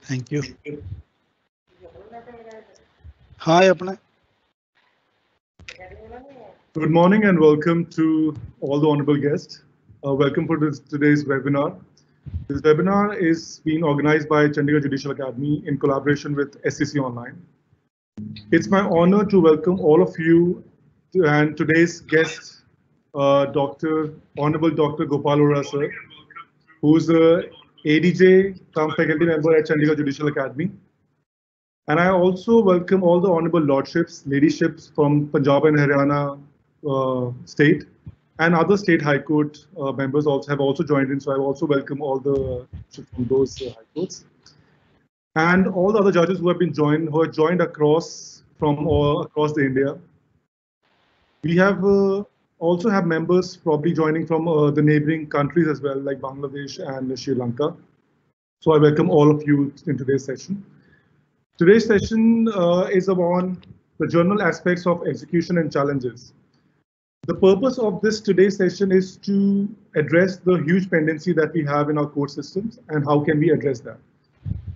Thank you. Hi, apna. Good morning and welcome to all the honorable guests. Welcome for today's webinar. This webinar is being organized by Chandigarh Judicial Academy in collaboration with SCC Online. It's my honor to welcome all of you and today's guest, Honorable Dr. Gopal Arora sir, who's the ADJ cum faculty member at Chandigarh Judicial Academy. And I also welcome all the honorable lordships, ladyships from Punjab and Haryana state, and other state high court members also have also joined in. So I also welcome all the from those high courts, and all the other judges who have joined across from all across the India. We have also have members probably joining from the neighboring countries as well, like Bangladesh and Sri Lanka. So I welcome all of you in today's session. Today's session is on the general aspects of execution and challenges. The purpose of this today's session is to address the huge pendency that we have in our court systems and how can we address that.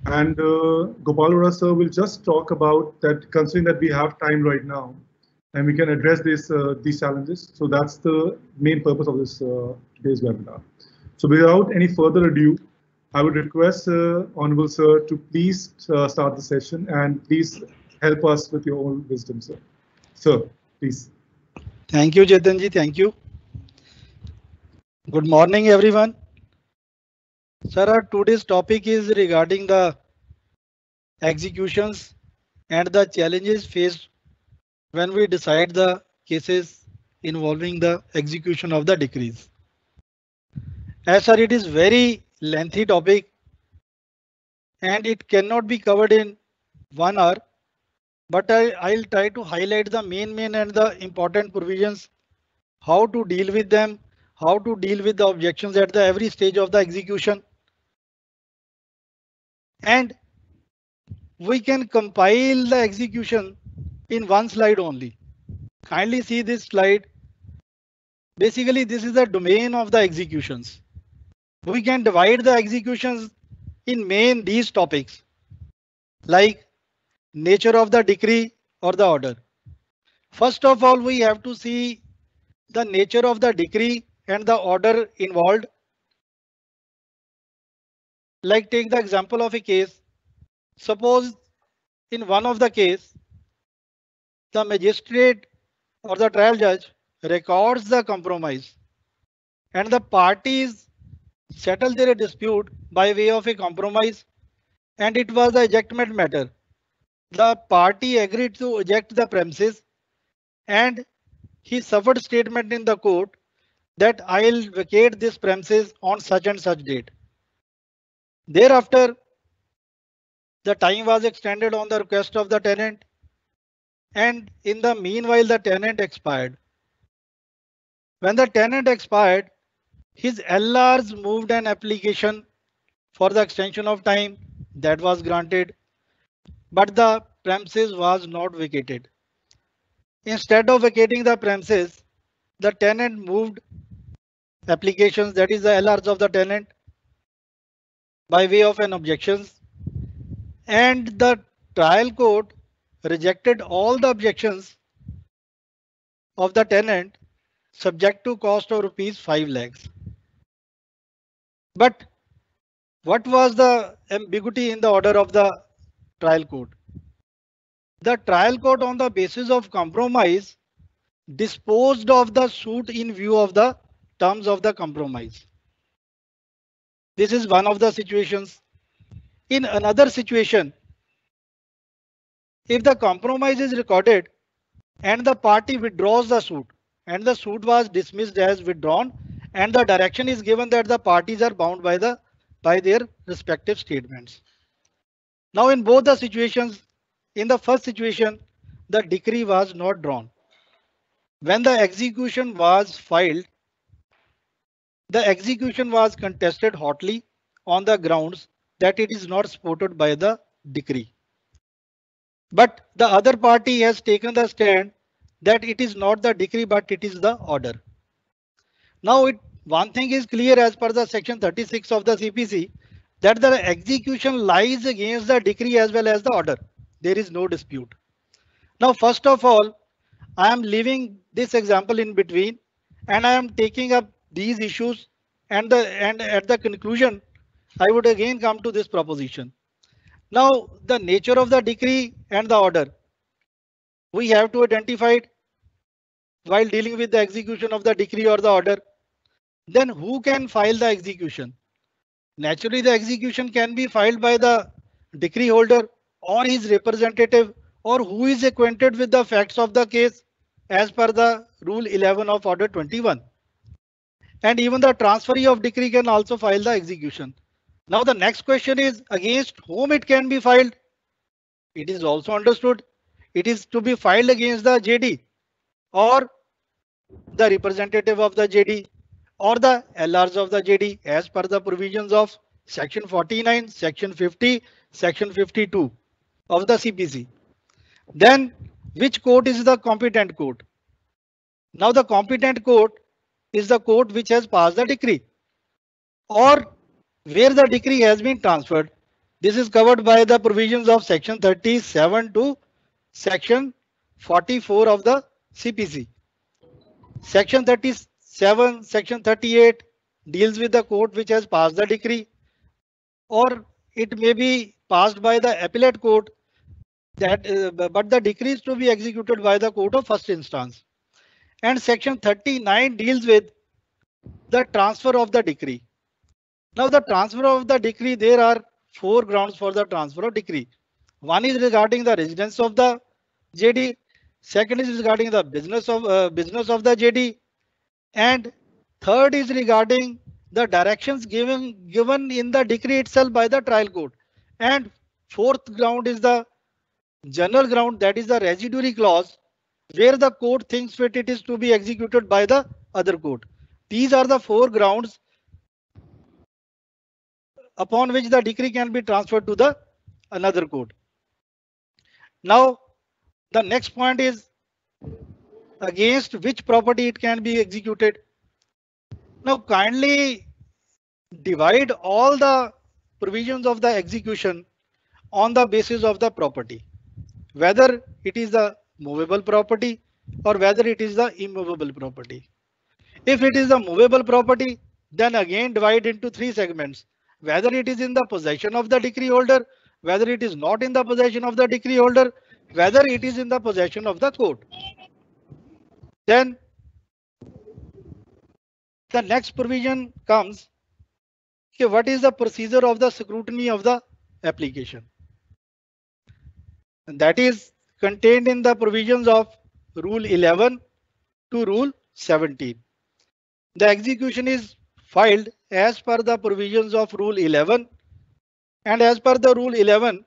And Gopal Arora sir will just talk about that, considering that we have time right now and we can address these challenges. So that's the main purpose of this today's webinar. So without any further ado, I would request Honorable Sir to please start the session and please help us with your own wisdom, sir. Sir, please. Thank you, Chetanji. Thank you. Good morning, everyone. Sir, our today's topic is regarding the executions and the challenges faced when we decide the cases involving the execution of the decrees. As sir, it is very lengthy topic and it cannot be covered in 1 hour, but I'll try to highlight the main and the important provisions, how to deal with them, how to deal with the objections at the every stage of the execution. And we can compile the execution in 1 slide only. Kindly see this slide. Basically, this is the domain of the executions. We can divide the executions in main these topics, like nature of the decree or the order. First of all, we have to see the nature of the decree and the order involved. Like take the example of a case. Suppose in one of the case, the magistrate or the trial judge records the compromise and the parties settle their dispute by way of a compromise, and it was the ejectment matter. The party agreed to eject the premises and he suffered statement in the court that I'll vacate this premises on such and such date. Thereafter, the time was extended on the request of the tenant, and in the meanwhile the tenant expired. When the tenant expired, his LRs moved an application for the extension of time that was granted, but the premises was not vacated. Instead of vacating the premises, the tenant moved applications, that is the LRs of the tenant, by way of an objections, and the trial court rejected all the objections of the tenant subject to cost of rupees 5 lakhs. But what was the ambiguity in the order of the trial court? The trial court, on the basis of compromise, disposed of the suit in view of the terms of the compromise. This is one of the situations. In another situation, if the compromise is recorded and the party withdraws the suit and the suit was dismissed as withdrawn, and the direction is given that the parties are bound by their respective statements. Now in both the situations, in the first situation, the decree was not drawn. When the execution was filed, the execution was contested hotly on the grounds that it is not supported by the decree. But the other party has taken the stand that it is not the decree but it is the order. Now one thing is clear as per the section 36 of the CPC, that the execution lies against the decree as well as the order. There is no dispute. Now, first of all, I am leaving this example in between and I am taking up these issues, and at the conclusion, I would again come to this proposition. Now, the nature of the decree and the order, we have to identify it while dealing with the execution of the decree or the order. Then who can file the execution? Naturally, the execution can be filed by the decree holder or his representative, or who is acquainted with the facts of the case as per the Rule 11 of Order 21. And even the transferee of decree can also file the execution. Now the next question is, against whom it can be filed? It is also understood it is to be filed against the JD or the representative of the JD or the LRs of the JD as per the provisions of Section 49, Section 50, Section 52 of the CPC. Then which court is the competent court? Now the competent court is the court which has passed the decree or where the decree has been transferred. This is covered by the provisions of Section 37 to Section 44 of the CPC. Section 37, Section 38 deals with the court which has passed the decree, or it may be passed by the appellate court, but the decree is to be executed by the court of first instance. And Section 39 deals with the transfer of the decree. Now the transfer of the decree, there are 4 grounds for the transfer of decree. One is regarding the residence of the JD. Second is regarding the business of the JD. And third is regarding the directions given in the decree itself by the trial court. And fourth ground is the general ground, that is the residuary clause, where the court thinks fit it is to be executed by the other court. These are the 4 grounds upon which the decree can be transferred to the another court. Now, the next point is against which property it can be executed. Now, kindly divide all the provisions of the execution on the basis of the property, whether it is the movable property or whether it is the immovable property. If it is the movable property, then again divide into 3 segments, whether it is in the possession of the decree holder, whether it is not in the possession of the decree holder, whether it is in the possession of the court. Then the next provision comes, okay, what is the procedure of the scrutiny of the application? And that is contained in the provisions of Rule 11 to Rule 17. The execution is filed as per the provisions of Rule 11, and as per the Rule 11,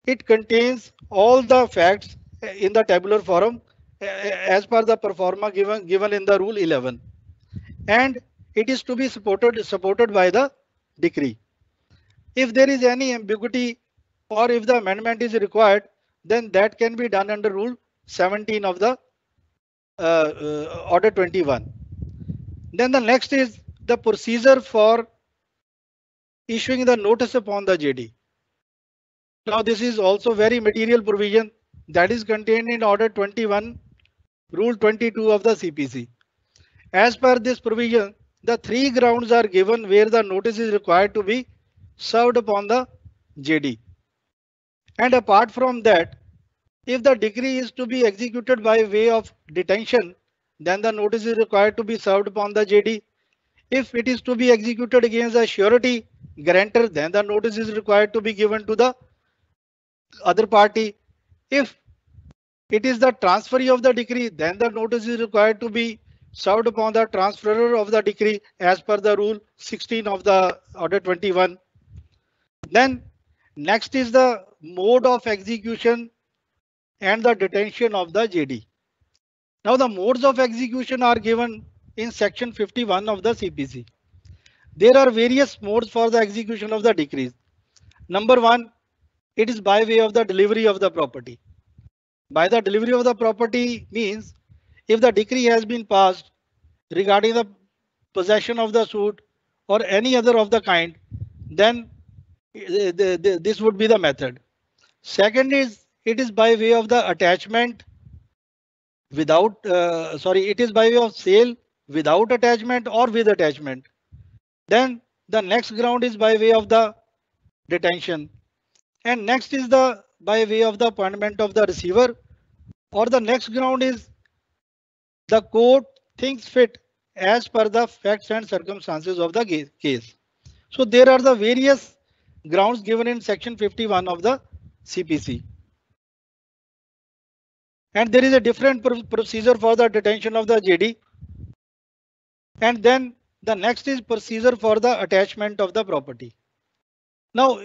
it contains all the facts in the tabular form as per the performa given in the Rule 11, and it is to be supported by the decree. If there is any ambiguity or if the amendment is required, then that can be done under Rule 17 of the Order 21. Then the next is the procedure for issuing the notice upon the JD. Now this is also very material provision that is contained in Order 21, Rule 22 of the CPC. As per this provision, the 3 grounds are given where the notice is required to be served upon the JD. And apart from that, if the decree is to be executed by way of detention, then the notice is required to be served upon the JD. If it is to be executed against a surety grantor, then the notice is required to be given to the other party. If it is the transferee of the decree, then the notice is required to be served upon the transferor of the decree as per the Rule 16 of the Order 21. Then next is the mode of execution and the detention of the JD. Now the modes of execution are given in Section 51 of the CPC. There are various modes for the execution of the decrees. Number 1, it is by way of the delivery of the property. By the delivery of the property means if the decree has been passed regarding the possession of the suit or any other of the kind, then this would be the method. Second is it is by way of the attachment without it is by way of sale without attachment or with attachment. Then the next ground is by way of the detention, and next is the by way of the appointment of the receiver, or the next ground is the court thinks fit as per the facts and circumstances of the case. So there are the various grounds given in section 51 of the CPC. And there is a different procedure for the detention of the JD. And then the next is procedure for the attachment of the property. Now,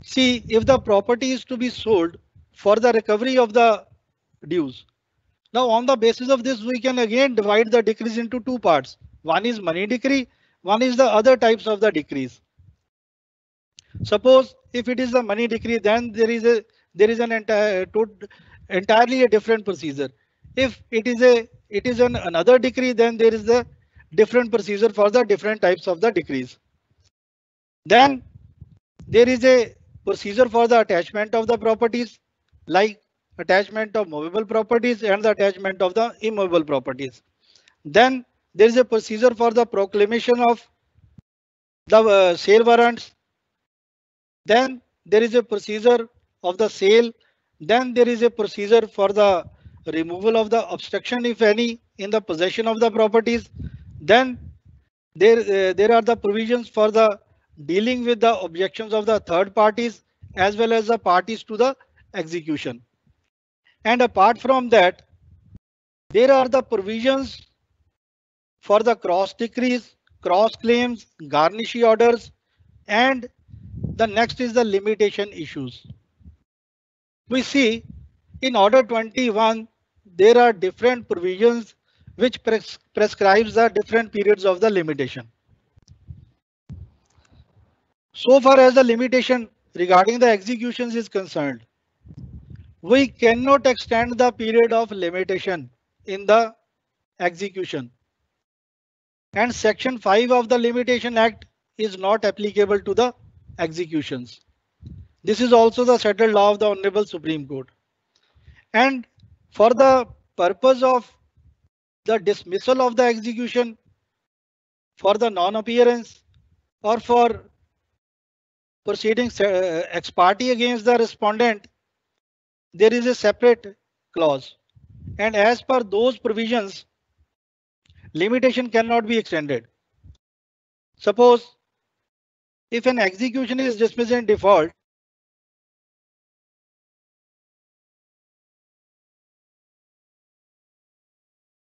see, if the property is to be sold for the recovery of the dues. Now, on the basis of this, we can again divide the decrees into two parts. One is money decree, one is the other types of the decrees. Suppose if it is the money decree, then there is an entirely a different procedure. If it is another decree, then there is a different procedure for the different types of the decrees. Then there is a procedure for the attachment of the properties, like attachment of movable properties and the attachment of the immovable properties. Then there is a procedure for the proclamation of the sale warrants. Then there is a procedure of the sale. Then there is a procedure for the removal of the obstruction, if any, in the possession of the properties. Then there are the provisions for the dealing with the objections of the third parties as well as the parties to the execution. And apart from that, there are the provisions for the cross decrees, cross claims, garnishee orders, and the next is the limitation issues. We see in Order 21, there are different provisions which prescribes the different periods of the limitation. So far as the limitation regarding the executions is concerned, we cannot extend the period of limitation in the execution. And Section 5 of the Limitation Act is not applicable to the executions. This is also the settled law of the Honorable Supreme Court. And for the purpose of the dismissal of the execution, for the non-appearance, or for proceeding ex parte against the respondent, there is a separate clause. And as per those provisions, limitation cannot be extended. Suppose if an execution is dismissed in default,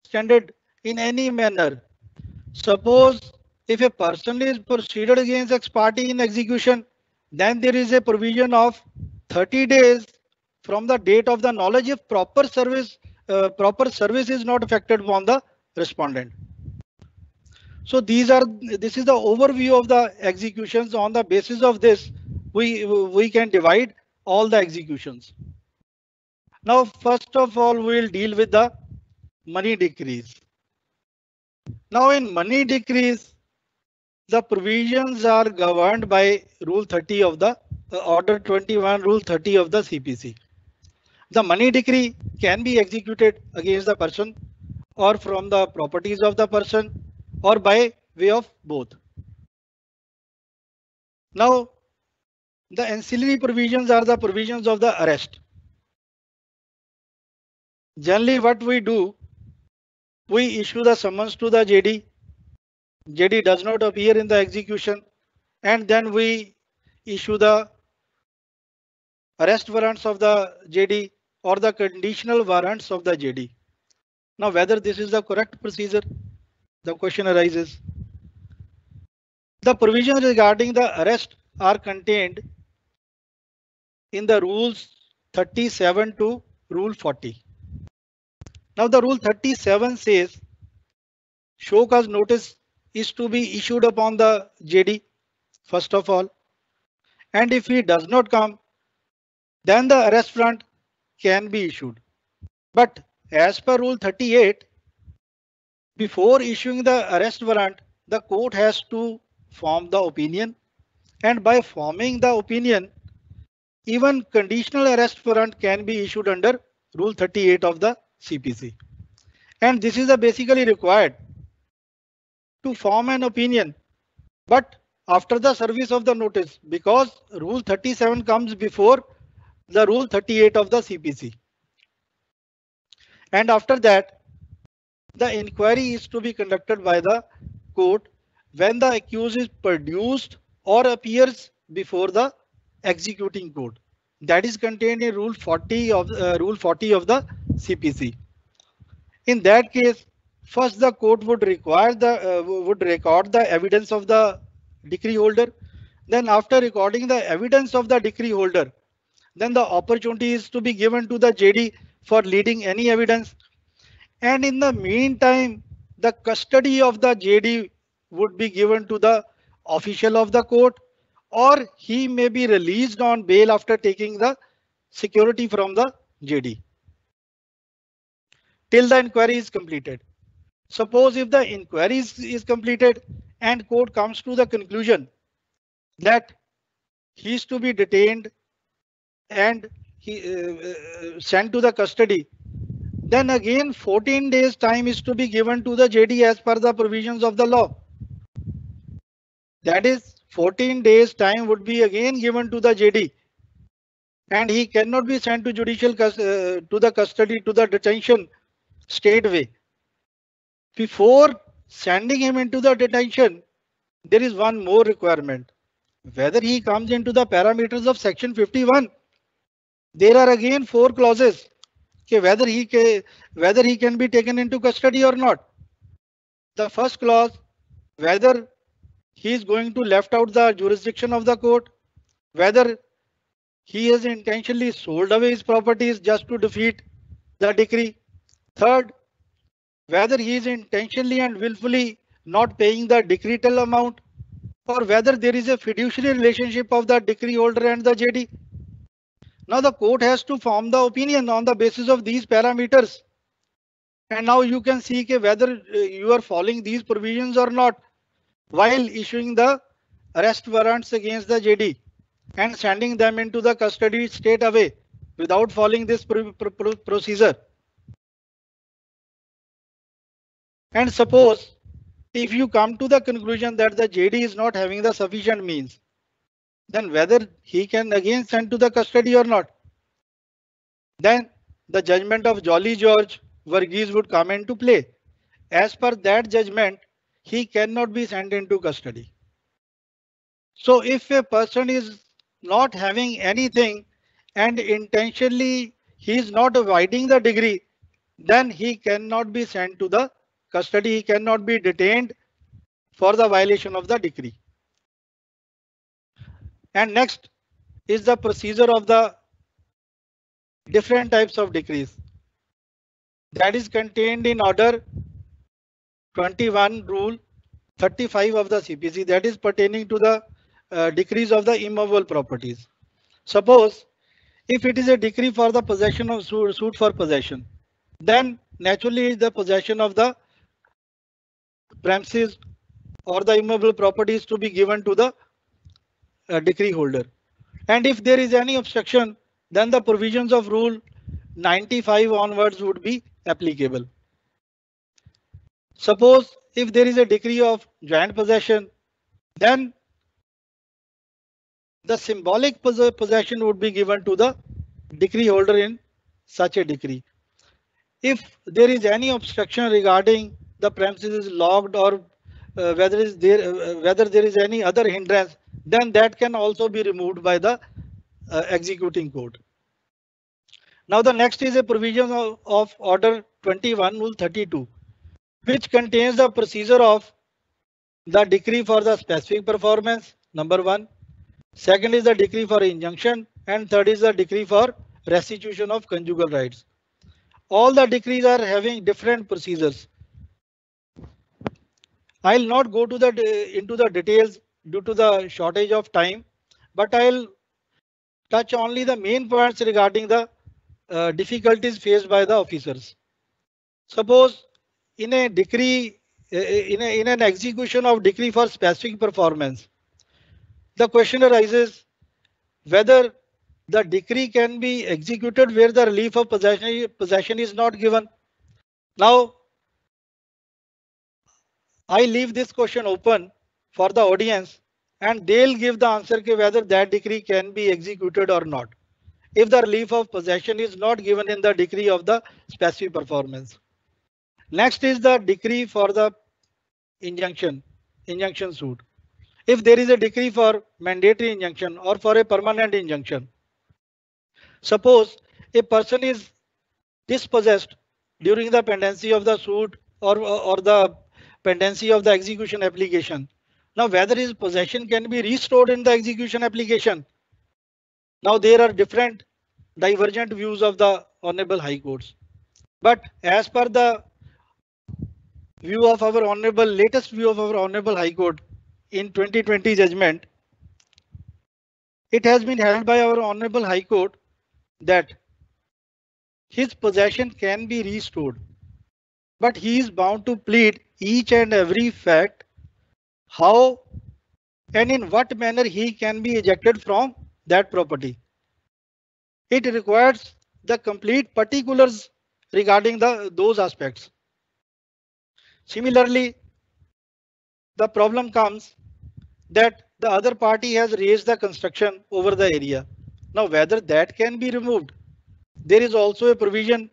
extended in any manner. Suppose if a person is proceeded against ex parte in execution, then there is a provision of 30 days from the date of the knowledge if proper service is not affected upon the respondent. So this is the overview of the executions. On the basis of this, we can divide all the executions. Now, first of all, we will deal with the money decrees. Now, in money decrees, the provisions are governed by Rule 30 of the Order 21, Rule 30 of the CPC. The money decree can be executed against the person or from the properties of the person or by way of both. Now, the ancillary provisions are the provisions of the arrest. Generally, what we do, we issue the summons to the JD. JD does not appear in the execution, and then we issue the arrest warrants of the JD or the conditional warrants of the JD. Now, whether this is the correct procedure, the question arises. The provisions regarding the arrest are contained in the rules 37 to Rule 40. Now, the Rule 37 says show cause notice is to be issued upon the JD, first of all. And if he does not come, then the arrest warrant can be issued. But as per Rule 38, before issuing the arrest warrant, the court has to form the opinion And by forming the opinion, even conditional arrest warrant can be issued under Rule 38 of the CPC. And this is basically required to form an opinion, but after the service of the notice, because Rule 37 comes before the Rule 38 of the CPC. And after that, the inquiry is to be conducted by the court when the accused is produced or appears before the executing court. That is contained in Rule 40 of the CPC. In that case, first the court would record the evidence of the decree holder. Then after recording the evidence of the decree holder, then the opportunity is to be given to the JD for leading any evidence. And in the meantime, the custody of the JD would be given to the official of the court, or he may be released on bail after taking the security from the JD till the inquiry is completed. Suppose if the inquiry is completed and court comes to the conclusion that he is to be detained and sent to the custody, then again 14 days time is to be given to the JD as per the provisions of the law. That is 14 days time would be again given to the JD, and he cannot be sent to judicial to the custody, to the detention straightway. Before sending him into the detention, there is one more requirement. Whether he comes into the parameters of Section 51, there are again 4 clauses. Whether he can be taken into custody or not. The first clause, whether he is going to left out the jurisdiction of the court, whether he has intentionally sold away his properties just to defeat the decree. Third, whether he is intentionally and willfully not paying the decretal amount, or whether there is a fiduciary relationship of the decree holder and the JD. Now the court has to form the opinion on the basis of these parameters. And now you can see whether you are following these provisions or not while issuing the arrest warrants against the JD and sending them into the custody straight away without following this procedure. And suppose if you come to the conclusion that the JD is not having the sufficient means, then whether he can again send to the custody or not, then the judgment of Jolly George Varghese would come into play. As per that judgment, he cannot be sent into custody. So if a person is not having anything and intentionally he is not avoiding the decree, then he cannot be sent to the custody. He cannot be detained for the violation of the decree. And next is the procedure of the different types of decrees. That is contained in Order 21 Rule 35 of the CPC, that is pertaining to the decrees of the immovable properties. Suppose if it is a decree for the possession of suit for possession, then naturally the possession of the premises or the immovable property is to be given to the decree holder. And if there is any obstruction, then the provisions of Rule 95 onwards would be applicable. Suppose if there is a decree of joint possession, then the symbolic possession would be given to the decree holder in such a decree. If there is any obstruction regarding the premises is locked or whether there is any other hindrance, then that can also be removed by the executing court. Now the next is a provision of Order 21 Rule 32, which contains the procedure of the decree for the specific performance, number 1. Second is the decree for injunction, and third is the decree for restitution of conjugal rights. All the decrees are having different procedures. I'll not go to into the details due to the shortage of time, but I'll touch only the main points regarding the difficulties faced by the officers. Suppose in a decree, in an execution of decree for specific performance, the question arises whether the decree can be executed where the relief of possession is not given. Now, I leave this question open for the audience and they'll give the answer whether that decree can be executed or not, if the relief of possession is not given in the decree of the specific performance. Next is the decree for the injunction suit. If there is a decree for mandatory injunction or for a permanent injunction, suppose a person is dispossessed during the pendency of the suit or the pendency of the execution application. Now, whether his possession can be restored in the execution application. Now, there are different divergent views of the Honorable High Courts. But as per the view of our latest view of our Honorable High Court in 2020 judgment, it has been held by our Honorable High Court that his possession can be restored, but he is bound to plead each and every fact, how and in what manner he can be ejected from that property. It requires the complete particulars regarding those aspects. Similarly, the problem comes that the other party has raised the construction over the area. Now, whether that can be removed, there is also a provision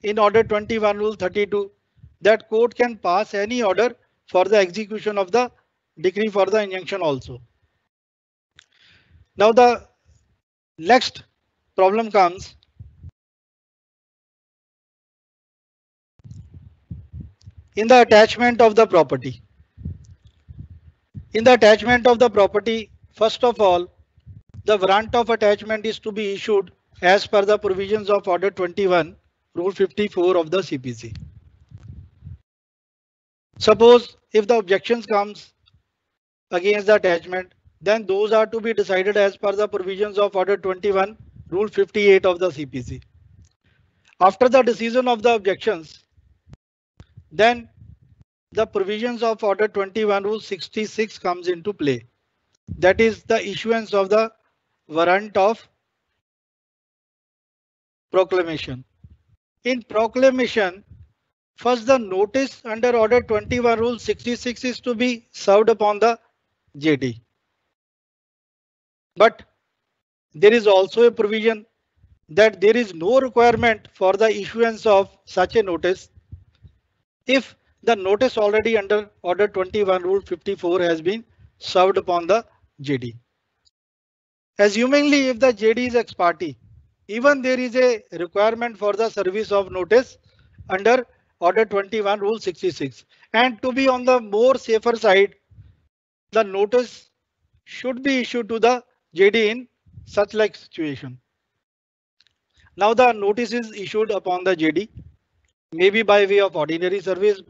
in Order 21 Rule 32 that court can pass any order for the execution of the decree for the injunction also. Now, the next problem comes in the attachment of the property. In the attachment of the property, first of all, the warrant of attachment is to be issued as per the provisions of Order 21, Rule 54 of the CPC. Suppose if the objections comes against the attachment, then those are to be decided as per the provisions of Order 21, Rule 58 of the CPC. After the decision of the objections, then the provisions of Order 21 Rule 66 comes into play. That is the issuance of the warrant of proclamation. In proclamation, first the notice under Order 21 Rule 66 is to be served upon the JD. But there is also a provision that there is no requirement for the issuance of such a notice if the notice already under Order 21 Rule 54 has been served upon the JD. Assumingly, if the JD is ex parte, even there is a requirement for the service of notice under Order 21 Rule 66. And to be on the more safer side, the notice should be issued to the JD in such like situation. Now the notice is issued upon the JD, maybe by way of ordinary service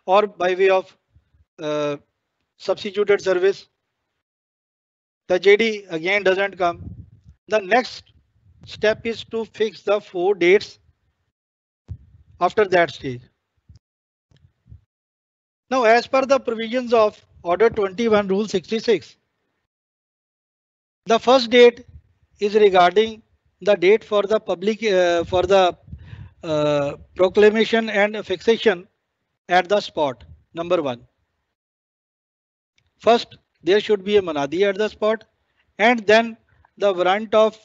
or by way of substituted service. The JD again doesn't come. The next step is to fix the 4 dates after that stage. Now, as per the provisions of Order 21 Rule 66, the first date is regarding the date for the public for the proclamation and fixation at the spot. Number 1. First, there should be a Manadi at the spot, and then the warrant of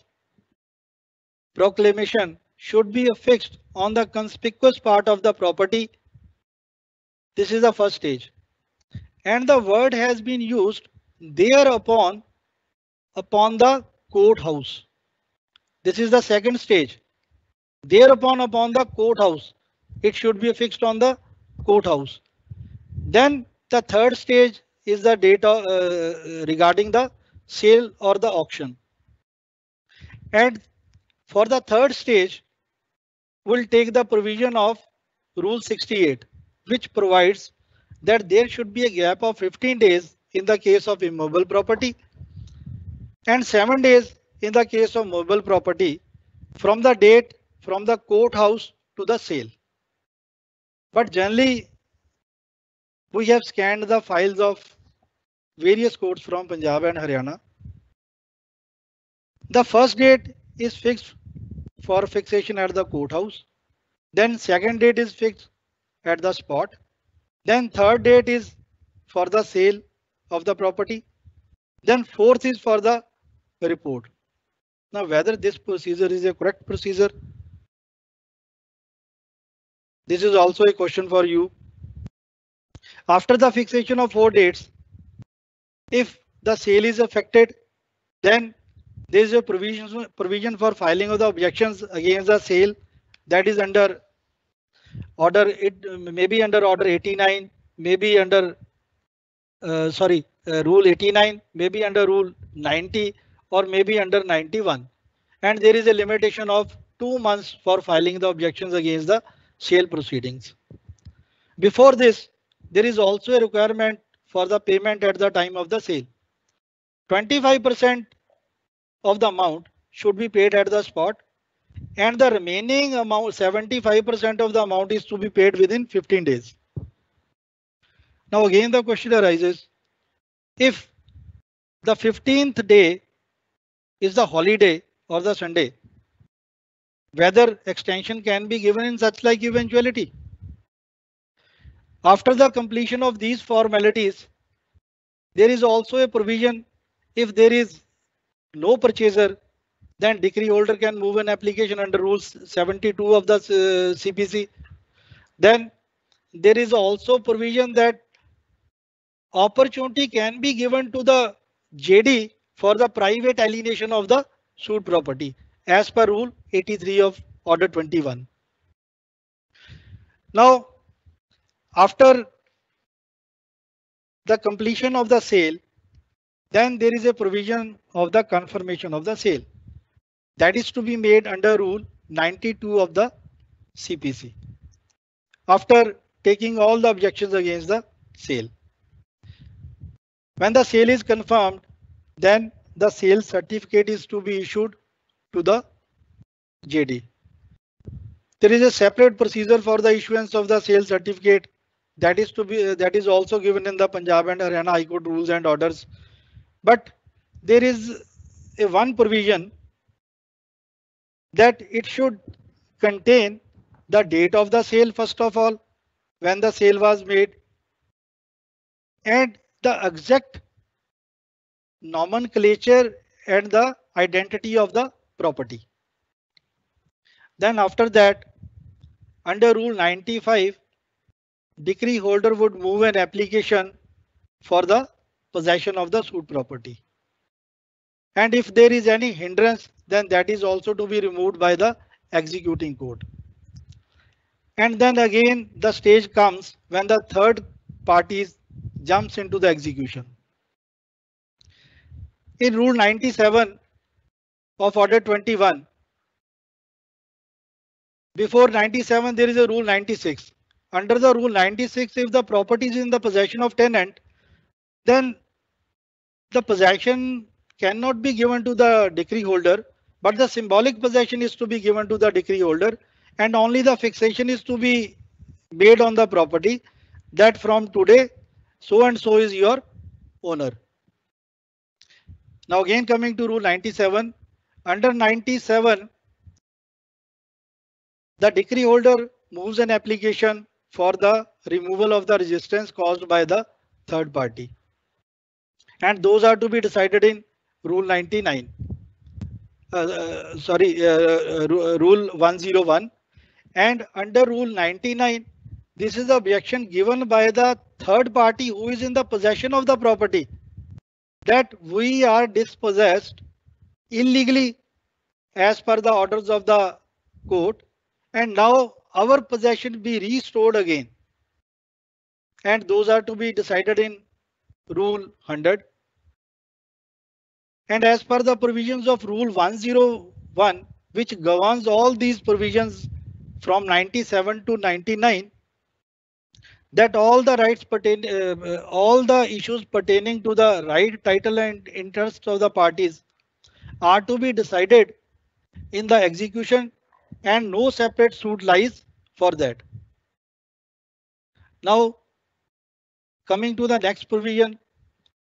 proclamation should be affixed on the conspicuous part of the property. This is the first stage. And the word has been used thereupon upon the courthouse. This is the second stage. Thereupon upon the courthouse. It should be affixed on the courthouse. Then the third stage is the date regarding the sale or the auction. And for the third stage, we'll take the provision of Rule 68, which provides that there should be a gap of 15 days in the case of immovable property and 7 days in the case of movable property from the date from the courthouse to the sale. But generally, we have scanned the files of various courts from Punjab and Haryana. The first date is fixed for fixation at the courthouse. Then second date is fixed at the spot. Then third date is for the sale of the property. Then fourth is for the report. Now, whether this procedure is a correct procedure, this is also a question for you. After the fixation of 4 dates, if the sale is affected, then there is a provision for filing of the objections against the sale, that is under order, it may be under order 89, maybe under rule 89, maybe under rule 90, or maybe under 91. And there is a limitation of 2 months for filing the objections against the sale proceedings. Before this, there is also a requirement for the payment at the time of the sale. 25% of the amount should be paid at the spot, and the remaining amount, 75% of the amount, is to be paid within 15 days. Now again the question arises, if the 15th day is the holiday or the Sunday, whether extension can be given in such like eventuality. After the completion of these formalities, there is also a provision, if there is no purchaser, then decree holder can move an application under rule 72 of the CPC. Then there is also provision that opportunity can be given to the JD for the private alienation of the sued property as per rule 83 of order 21. Now, after the completion of the sale, then there is a provision of the confirmation of the sale that is to be made under rule 92 of the CPC after taking all the objections against the sale. When the sale is confirmed, then the sale certificate is to be issued to the JD. There is a separate procedure for the issuance of the sale certificate that is also given in the Punjab and Haryana High Court rules and orders. But there is a one provision that it should contain the date of the sale, first of all, when the sale was made, and the exact nomenclature and the identity of the property. Then after that, under rule 95, decree holder would move an application for the possession of the sued property. And if there is any hindrance, then that is also to be removed by the executing court. And then again, the stage comes when the third party jumps into the execution. In rule 97 of order 21, before 97, there is a rule 96. Under the rule 96, if the property is in the possession of tenant, then the possession cannot be given to the decree holder, but the symbolic possession is to be given to the decree holder, and only the fixation is to be made on the property that from today, so and so is your owner. Now again coming to rule 97, under 97, the decree holder moves an application for the removal of the resistance caused by the third party. And those are to be decided in rule 99. Rule 101. And under rule 99, this is the objection given by the third party who is in the possession of the property, that we are dispossessed illegally as per the orders of the court, and now our possession be restored again. And those are to be decided in rule 100. And as per the provisions of rule 101, which governs all these provisions from 97 to 99, that all the rights all the issues pertaining to the right, title and interests of the parties are to be decided in the execution, and no separate suit lies for that. Now, coming to the next provision,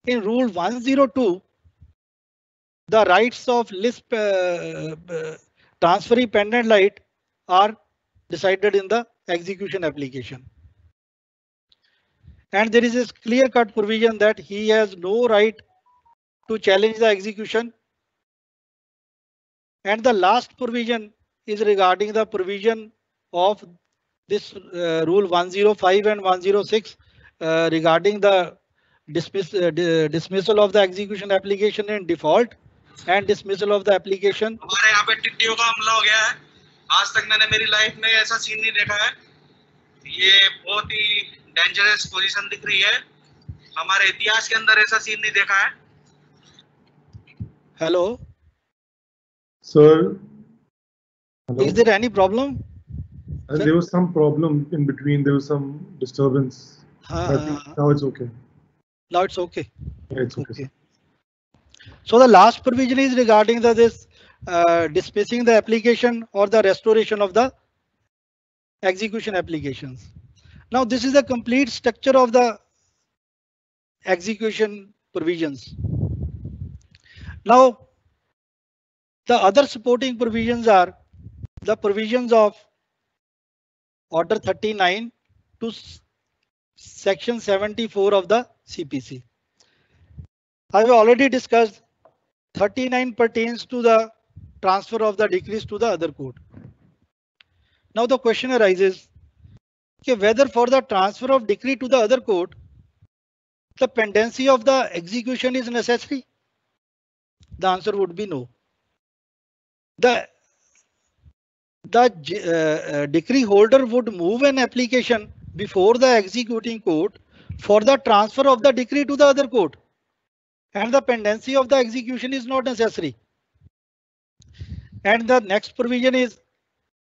In Rule 102, the rights of Lisp transferee pendant right are decided in the execution application. And there is a clear-cut provision that he has no right to challenge the execution. And the last provision is regarding the provision of this Rule 105 and 106 regarding the dismissal of the execution application in default and dismissal of the application. हमारे यहाँ पे टिड्डियों का हमला हो गया है. आज तक मैंने मेरी लाइफ में ऐसा सीन नहीं देखा है. ये बहुत ही डेंजरस पोजीशन दिख रही है. हमारे इतिहास के अंदर ऐसा सीन नहीं देखा है. Hello. Sir. Hello? Is there any problem? There was some problem in between. There was some disturbance. Now it's okay. Now it's okay. Yeah, it's okay. So the last provision is regarding this dismissing the application or the restoration of the execution applications. Now this is the complete structure of the execution provisions. Now the other supporting provisions are the provisions of Order 39 to Section 74 of the CPC. I have already discussed 39 pertains to the transfer of the decrees to the other court. Now the question arises whether for the transfer of decree to the other court, the pendency of the execution is necessary. The answer would be no. The decree holder would move an application before the executing court for the transfer of the decree to the other court, and the pendency of the execution is not necessary. And the next provision is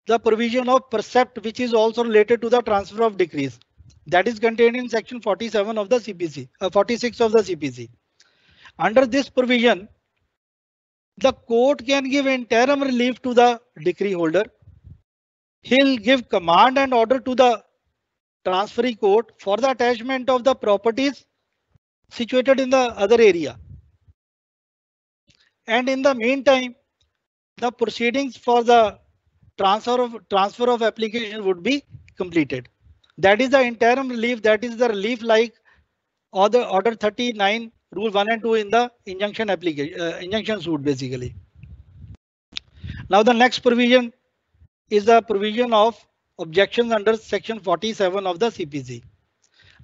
the provision of percept, which is also related to the transfer of decrees. That is contained in Section 47 of the CPC, 46 of the CPC. Under this provision, the court can give interim relief to the decree holder. He'll give command and order to the transferee court for the attachment of the properties situated in the other area. And in the meantime, the proceedings for the transfer of application would be completed. That is the interim relief. That is the relief like Order 39, Rule 1 and 2 in the injunction application, injunction suit basically. Now the next provision is the provision of objections under Section 47 of the CPC.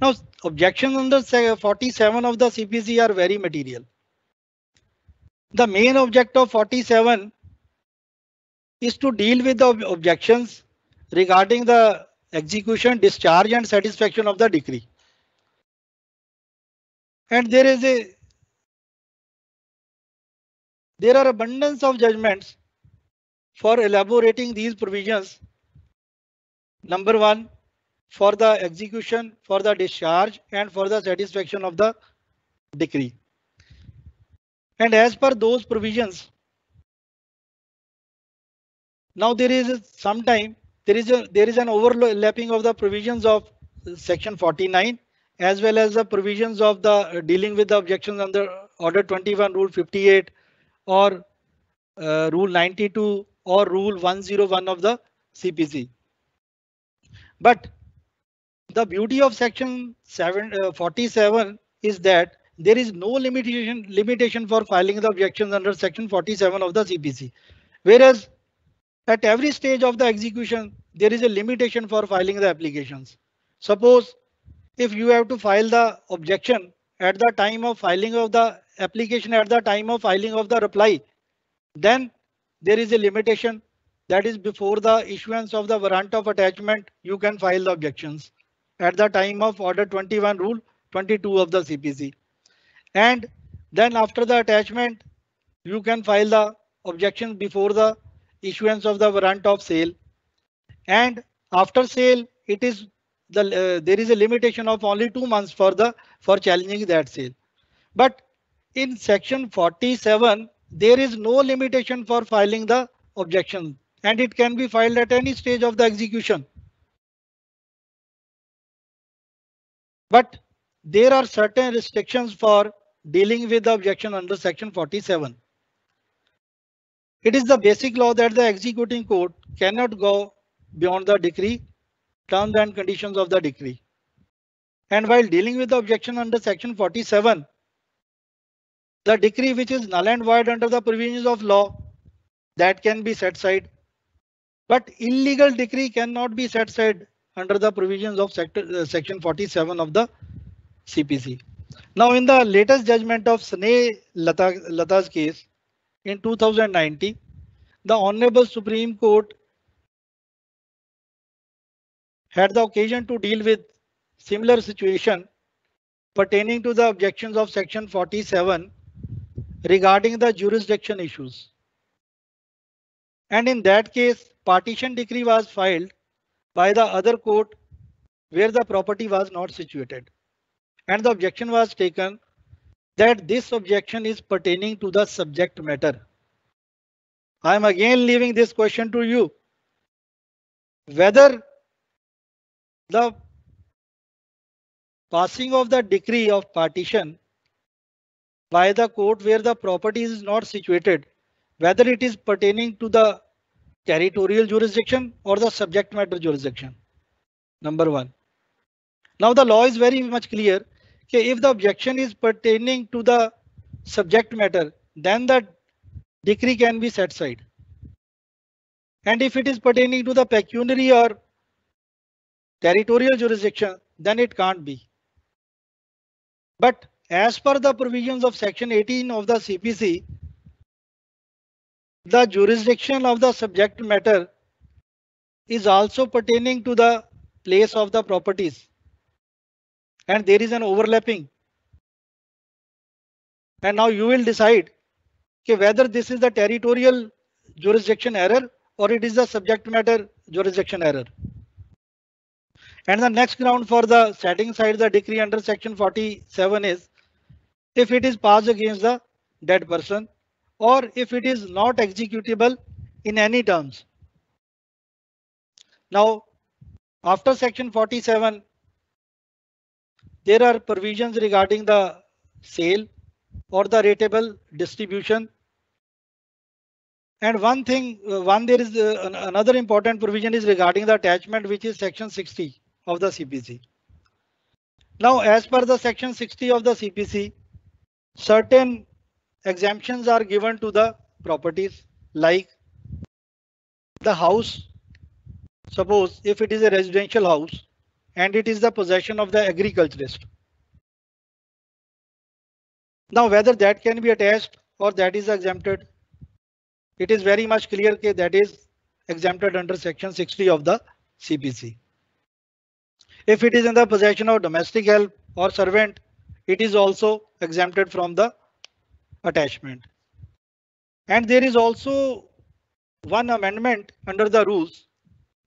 Now objections under 47 of the CPC are very material. The main object of 47 is to deal with the objections regarding the execution, discharge and satisfaction of the decree. And there are abundance of judgments for elaborating these provisions. Number one, for the execution, for the discharge and for the satisfaction of the decree. And as per those provisions, now there is an overlapping of the provisions of Section 49 as well as the provisions of the dealing with the objections under Order 21, Rule 58 or Rule 92 or Rule 101 of the CPC. But the beauty of Section 47 is that there is no limitation for filing the objections under Section 47 of the CPC. Whereas at every stage of the execution, there is a limitation for filing the applications. Suppose if you have to file the objection at the time of filing of the application, at the time of filing of the reply, then there is a limitation. That is before the issuance of the warrant of attachment, you can file the objections at the time of Order 21, Rule 22 of the CPC. And then after the attachment, you can file the objections before the issuance of the warrant of sale. And after sale, it is there is a limitation of only 2 months for challenging that sale. But in Section 47, there is no limitation for filing the objection, and it can be filed at any stage of the execution. But there are certain restrictions for dealing with the objection under section 47. It is the basic law that the executing court cannot go beyond the decree, terms and conditions of the decree. And while dealing with the objection under section 47, the decree which is null and void under the provisions of law, that can be set aside. But illegal decree cannot be set aside under the provisions of section 47 of the CPC. Now, in the latest judgment of Sneh Lata's case in 2019, the Honorable Supreme Court had the occasion to deal with similar situation pertaining to the objections of section 47 regarding the jurisdiction issues. And in that case, partition decree was filed by the other court where the property was not situated. And the objection was taken that this objection is pertaining to the subject matter. I am again leaving this question to you. Whether the passing of the decree of partition by the court where the property is not situated, whether it is pertaining to the territorial jurisdiction or the subject matter jurisdiction. Number one. Now the law is very much clear. Okay, if the objection is pertaining to the subject matter, then the decree can be set aside. And if it is pertaining to the pecuniary or territorial jurisdiction, then it can't be. But as per the provisions of section 18 of the CPC, the jurisdiction of the subject matter is also pertaining to the place of the properties. And there is an overlapping. And now you will decide whether this is the territorial jurisdiction error or it is the subject matter jurisdiction error. And the next ground for the setting aside the decree under section 47 is if it is passed against the dead person or if it is not executable in any terms. Now, after section 47, there are provisions regarding the sale or the rateable distribution. And there is another important provision is regarding the attachment, which is section 60 of the CPC. Now, as per the section 60 of the CPC, certain exemptions are given to the properties like the house. Suppose if it is a residential house and it is the possession of the agriculturist. Now, whether that can be attached or that is exempted, it is very much clear that that is exempted under section 60 of the CPC. If it is in the possession of domestic help or servant, it is also exempted from the attachment. And there is also one amendment under the rules,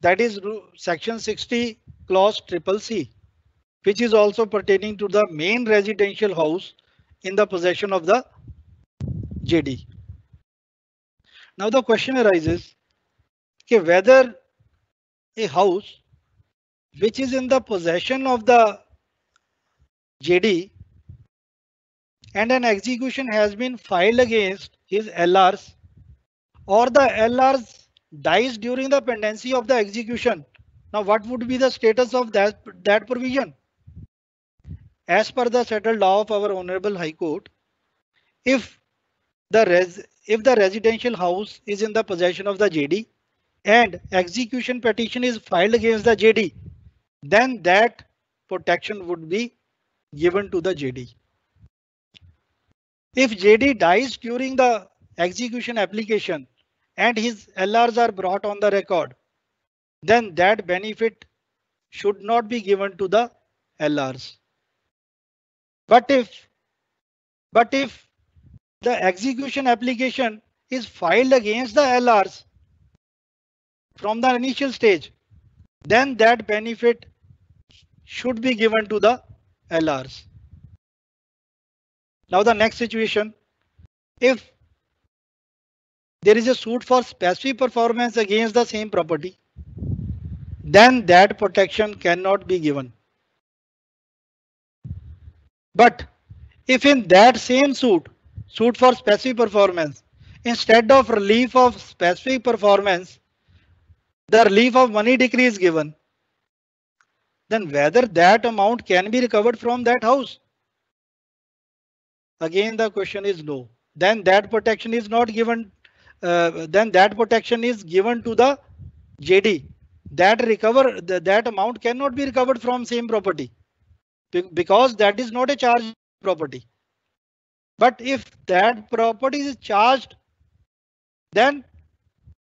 that is section 60 clause CCC, which is also pertaining to the main residential house in the possession of the JD. Now the question arises whether a house which is in the possession of the JD and an execution has been filed against his LRs or the LRs dies during the pendency of the execution. Now what would be the status of that provision? As per the settled law of our Honorable High Court, if the residential house is in the possession of the JD and execution petition is filed against the JD, then that protection would be given to the JD. If JD dies during the execution application and his LRs are brought on the record, then that benefit should not be given to the LRs. But if the execution application is filed against the LRs from the initial stage, then that benefit should be given to the LRs. Now the next situation, if there is a suit for specific performance against the same property, then that protection cannot be given. But If in that same suit for specific performance, instead of relief of specific performance, the relief of money decree is given, then whether that amount can be recovered from that house. Again, the question is no. Then that protection is not given. Then that protection is given to the JD. That amount cannot be recovered from same property because that is not a charged property. But if that property is charged, then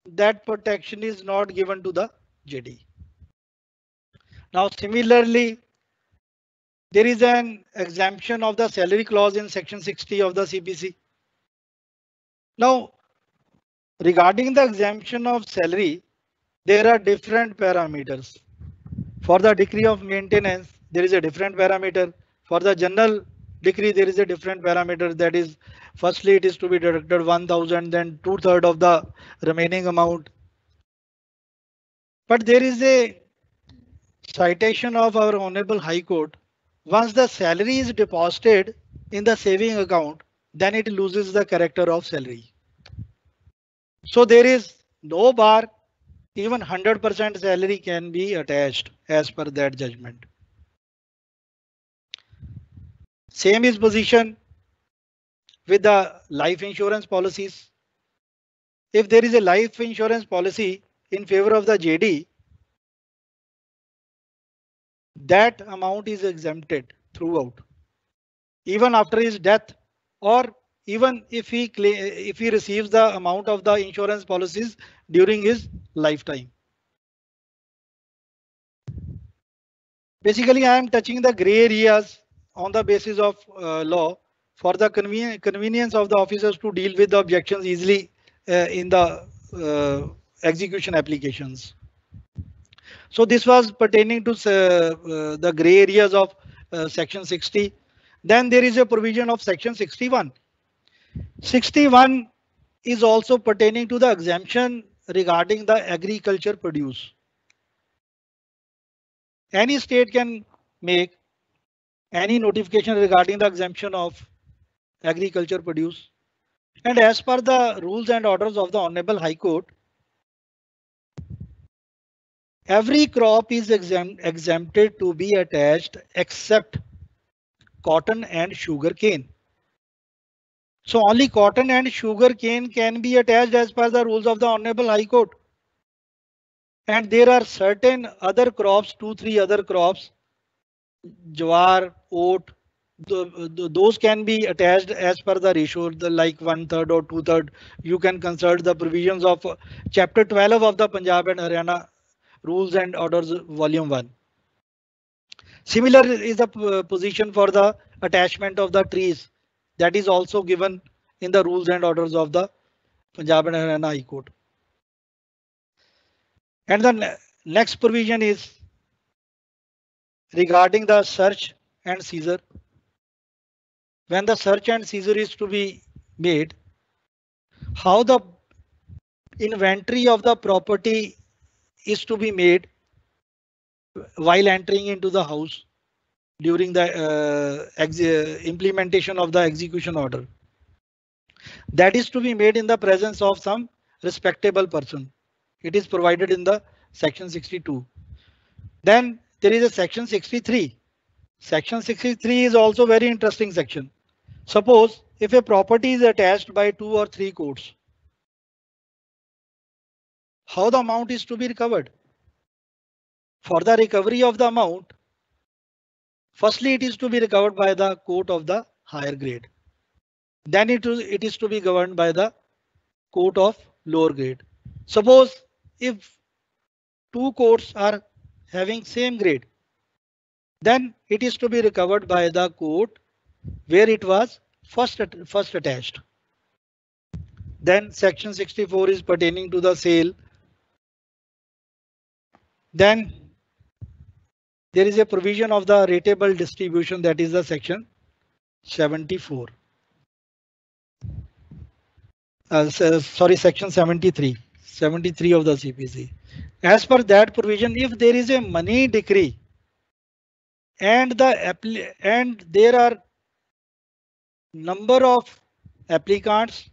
that protection is not given to the JD. Now, similarly, there is an exemption of the salary clause in section 60 of the CPC. Now, regarding the exemption of salary, there are different parameters. For the decree of maintenance, there is a different parameter. For the general decree, there is a different parameter. That is, firstly, it is to be deducted 1,000, then 2/3 of the remaining amount. But there is a citation of our Honorable High Court. Once the salary is deposited in the saving account, then it loses the character of salary. So there is no bar, even 100% salary can be attached as per that judgment. Same is position with the life insurance policies. If there is a life insurance policy in favor of the JD, that amount is exempted throughout, even after his death, or even if he receives the amount of the insurance policies during his lifetime. Basically, I am touching the gray areas on the basis of law for the convenience of the officers to deal with the objections easily in the execution applications. So this was pertaining to the gray areas of section 60. Then there is a provision of section 61. 61 is also pertaining to the exemption regarding the agriculture produce. Any state can make any notification regarding the exemption of agriculture produce. And as per the rules and orders of the Honorable High Court, every crop is exempted to be attached except cotton and sugar cane. So only cotton and sugar cane can be attached as per the rules of the Honorable High Court. And there are certain other crops, 2-3 other crops, jawar, oat, those can be attached as per the ratio, like 1/3 or 2/3. You can consult the provisions of chapter 12 of the Punjab and Haryana Rules and Orders Volume 1. Similar is the position for the attachment of the trees. That is also given in the rules and orders of the Punjab and Haryana High Court. And the next provision is regarding the search and seizure. When the search and seizure is to be made, how the inventory of the property is to be made while entering into the house during the implementation of the execution order. That is to be made in the presence of some respectable person. It is provided in the section 62. Then there is a section 63. Section 63 is also very interesting section. Suppose if a property is attached by 2 or 3 courts, how the amount is to be recovered? For the recovery of the amount, firstly it is to be recovered by the court of the higher grade. Then it is to be governed by the court of lower grade. Suppose if 2 courts are having same grade, then it is to be recovered by the court where it was first attached. Then section 64 is pertaining to the sale. Then there is a provision of the rateable distribution, that is the section 74. Section 73. 73 of the CPC. As per that provision, if there is a money decree and there are number of applicants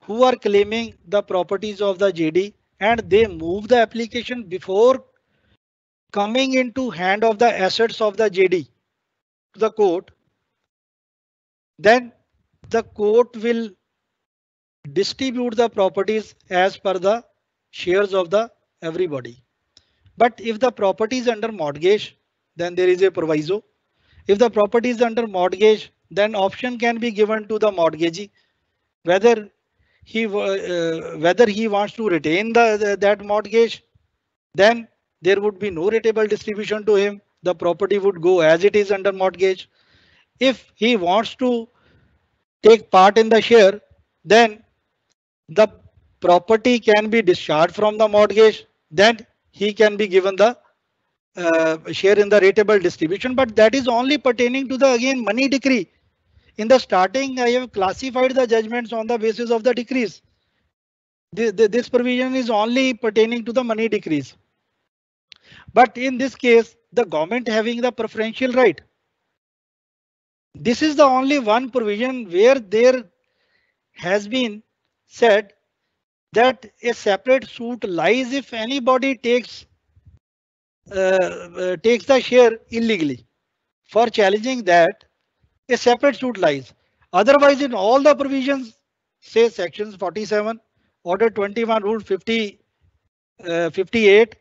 who are claiming the properties of the JD and they move the application before coming into hand of the assets of the JD to the court, then the court will distribute the properties as per the shares of the everybody. But if the property is under mortgage, then there is a proviso. If the property is under mortgage, then option can be given to the mortgagee whether whether he wants to retain that mortgage, then there would be no rateable distribution to him. The property would go as it is under mortgage. If he wants to take part in the share, then the property can be discharged from the mortgage. Then he can be given the share in the rateable distribution. But that is only pertaining to the again money decree. In the starting, I have classified the judgments on the basis of the decrees. This provision is only pertaining to the money decrees. But in this case, the government having the preferential right. This is the only one provision where there has been said that a separate suit lies if anybody takes the share illegally. For challenging that, a separate suit lies. Otherwise, in all the provisions, say sections 47, Order 21, Rule 58,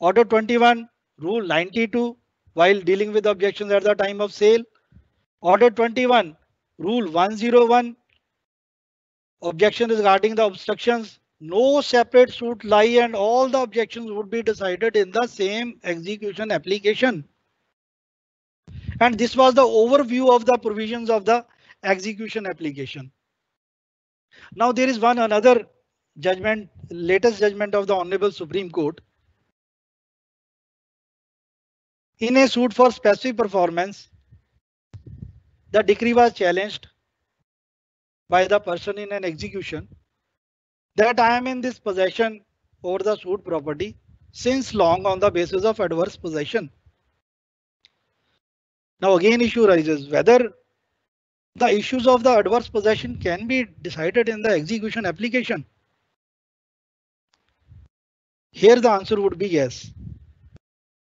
Order 21, Rule 92, while dealing with objections at the time of sale, Order 21, Rule 101, objection regarding the obstructions, no separate suit lie and all the objections would be decided in the same execution application. And this was the overview of the provisions of the execution application. Now there is another judgment, latest judgment of the Honorable Supreme Court. In a suit for specific performance, the decree was challenged by the person in an execution that I am in this possession over the suit property since long on the basis of adverse possession. Now again issue rises whether the issues of the adverse possession can be decided in the execution application. Here the answer would be yes.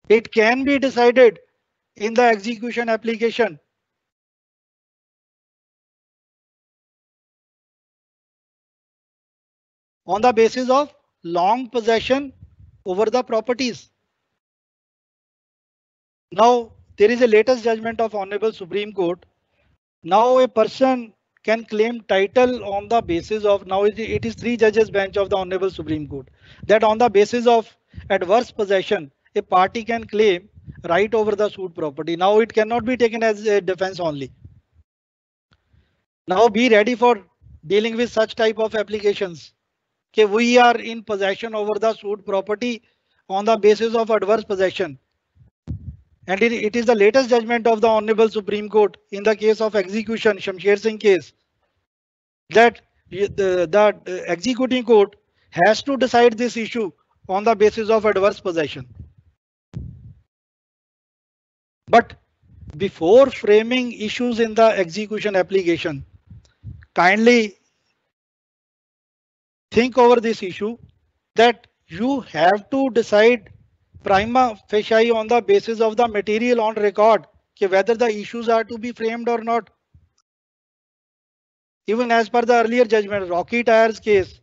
It can be decided in the execution application. On the basis of long possession over the properties. Now there is a latest judgment of Honorable Supreme Court. Now a person can claim title on the basis of, now it is 3 judges bench of the Honorable Supreme Court, that on the basis of adverse possession, a party can claim right over the suit property. Now it cannot be taken as a defense only. Now be ready for dealing with such type of applications. Okay, we are in possession over the suit property on the basis of adverse possession. And it is the latest judgment of the Honorable Supreme Court in the case of execution, Shamsher Singh case, that the executing court has to decide this issue on the basis of adverse possession. But before framing issues in the execution application, kindly think over this issue that you have to decide prima facie on the basis of the material on record, whether the issues are to be framed or not. Even as per the earlier judgment, Rocky Tires case,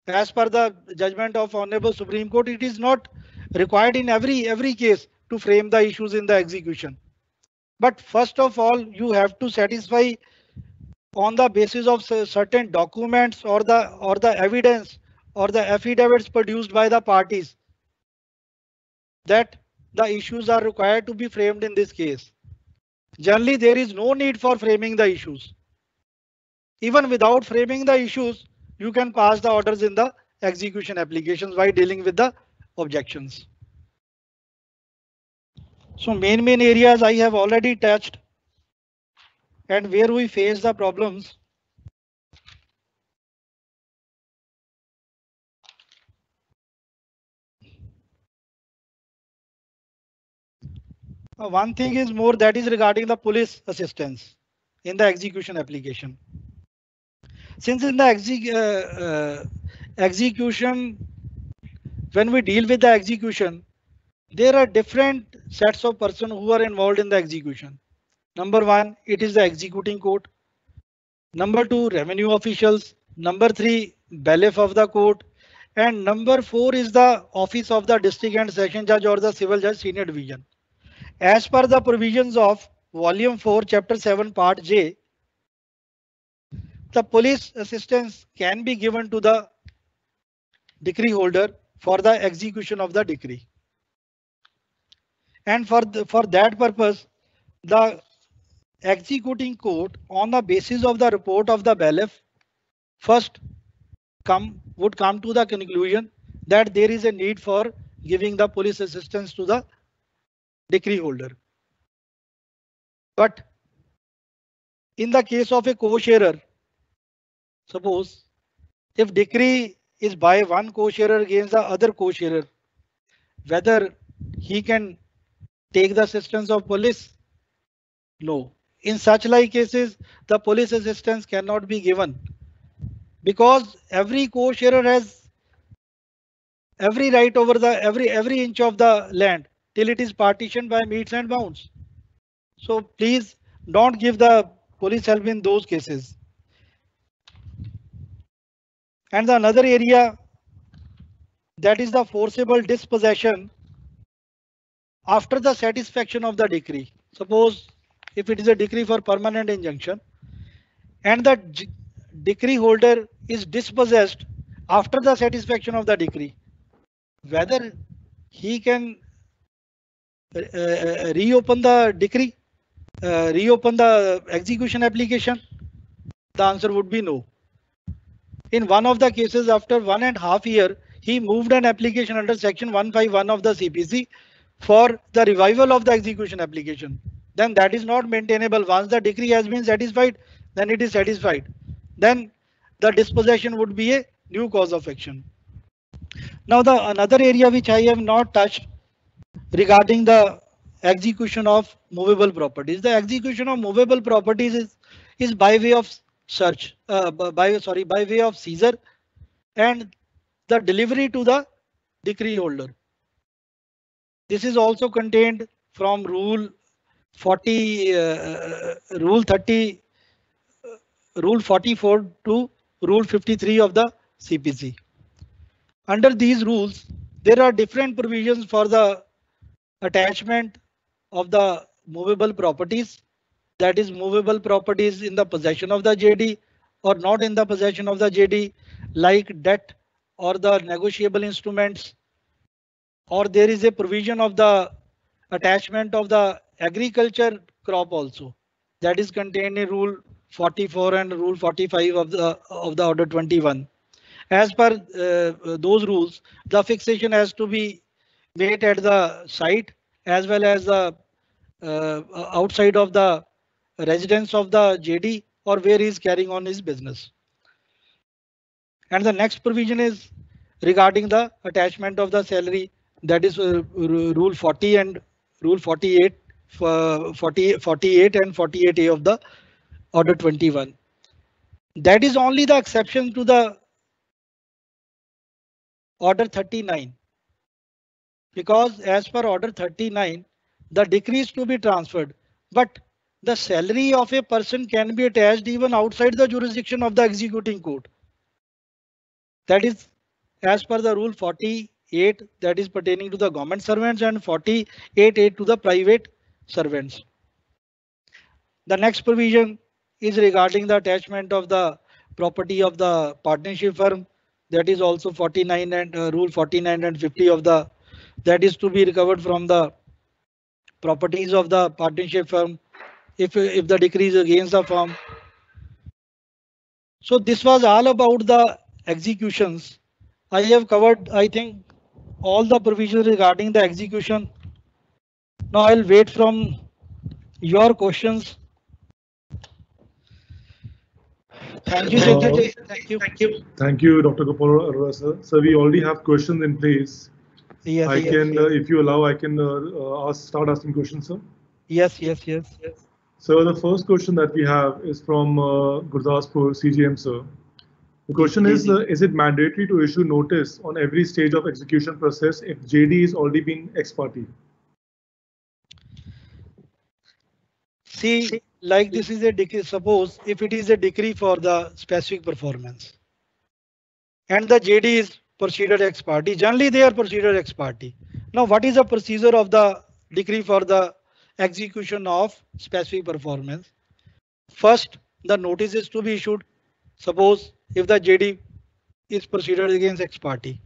as per the judgment of Honorable Supreme Court, it is not required in every case to frame the issues in the execution. But first of all, you have to satisfy on the basis of certain documents or the evidence or the affidavits produced by the parties that the issues are required to be framed in this case. Generally, there is no need for framing the issues. Even without framing the issues, you can pass the orders in the execution applications while dealing with the objections. So main areas I have already touched, and where we face the problems. One thing is more, that is regarding the police assistance in the execution application. Since in the execution, when we deal with the execution, there are different sets of persons who are involved in the execution. Number one, it is the executing court. Number two, revenue officials. Number three, bailiff of the court. And number four is the office of the district and session judge or the civil judge senior division. As per the provisions of volume 4, chapter 7, part J, the police assistance can be given to the decree holder for the execution of the decree. And for that purpose, the executing court, on the basis of the report of the bailiff, first would come to the conclusion that there is a need for giving the police assistance to the decree holder. But in the case of a co-sharer, suppose if decree is by one co-sharer against the other co-sharer, whether he can take the assistance of police? No. In such like cases, the police assistance cannot be given, because every co-sharer has every right over the every inch of the land till it is partitioned by metes and bounds. So please don't give the police help in those cases. And the another area, that is the forcible dispossession after the satisfaction of the decree. Suppose if it is a decree for permanent injunction and the decree holder is dispossessed after the satisfaction of the decree, whether he can reopen the decree, reopen the execution application? The answer would be no. In one of the cases, after 1.5 years, he moved an application under section 151 of the CPC for the revival of the execution application. Then that is not maintainable. Once the decree has been satisfied, then it is satisfied. Then the dispossession would be a new cause of action. Now the another area which I have not touched regarding the execution of movable properties. The execution of movable properties is by way of search, by way of seizure and the delivery to the decree holder. This is also contained from Rule 40, Rule 30, Rule 44 to Rule 53 of the CPC. Under these rules, there are different provisions for the attachment of the movable properties, that is movable properties in the possession of the JD or not in the possession of the JD, like debt or the negotiable instruments, or there is a provision of the attachment of the agriculture crop also, that is contained in Rule 44 and Rule 45 of the Order 21. As per those rules, the fixation has to be made at the site as well as the outside of the residence of the JD or where he is carrying on his business. And the next provision is regarding the attachment of the salary, that is Rule 40 and Rule 48, 48 and 48A of the Order 21. That is only the exception to the Order 39, because as per Order 39, the decree is to be transferred, but the salary of a person can be attached even outside the jurisdiction of the executing court. That is as per the Rule 48, that is pertaining to the government servants, and 48A to the private servants. The next provision is regarding the attachment of the property of the partnership firm, that is also 49 and Rule 49 and 50 of the, that is to be recovered from the properties of the partnership firm if the decree is against the firm. So this was all about the executions. I have covered, I think, all the provisions regarding the execution. Now I'll wait from your questions. Thank you, Secretary. Thank you. Thank you, Dr. Gopal Arora, sir. So we already have questions in place. Yes, I can, if you allow, I can start asking questions, sir. yes. So the first question that we have is from Gurdaspur CGM, sir. The question is it mandatory to issue notice on every stage of execution process if JD is already been ex parte? See, like this is a decree. Suppose if it is a decree for the specific performance, and the JD is proceeded ex parte, generally they are proceeded ex parte. Now, what is the procedure of the decree for the execution of specific performance? First, the notice is to be issued. Suppose if the JD is proceeded against ex parte,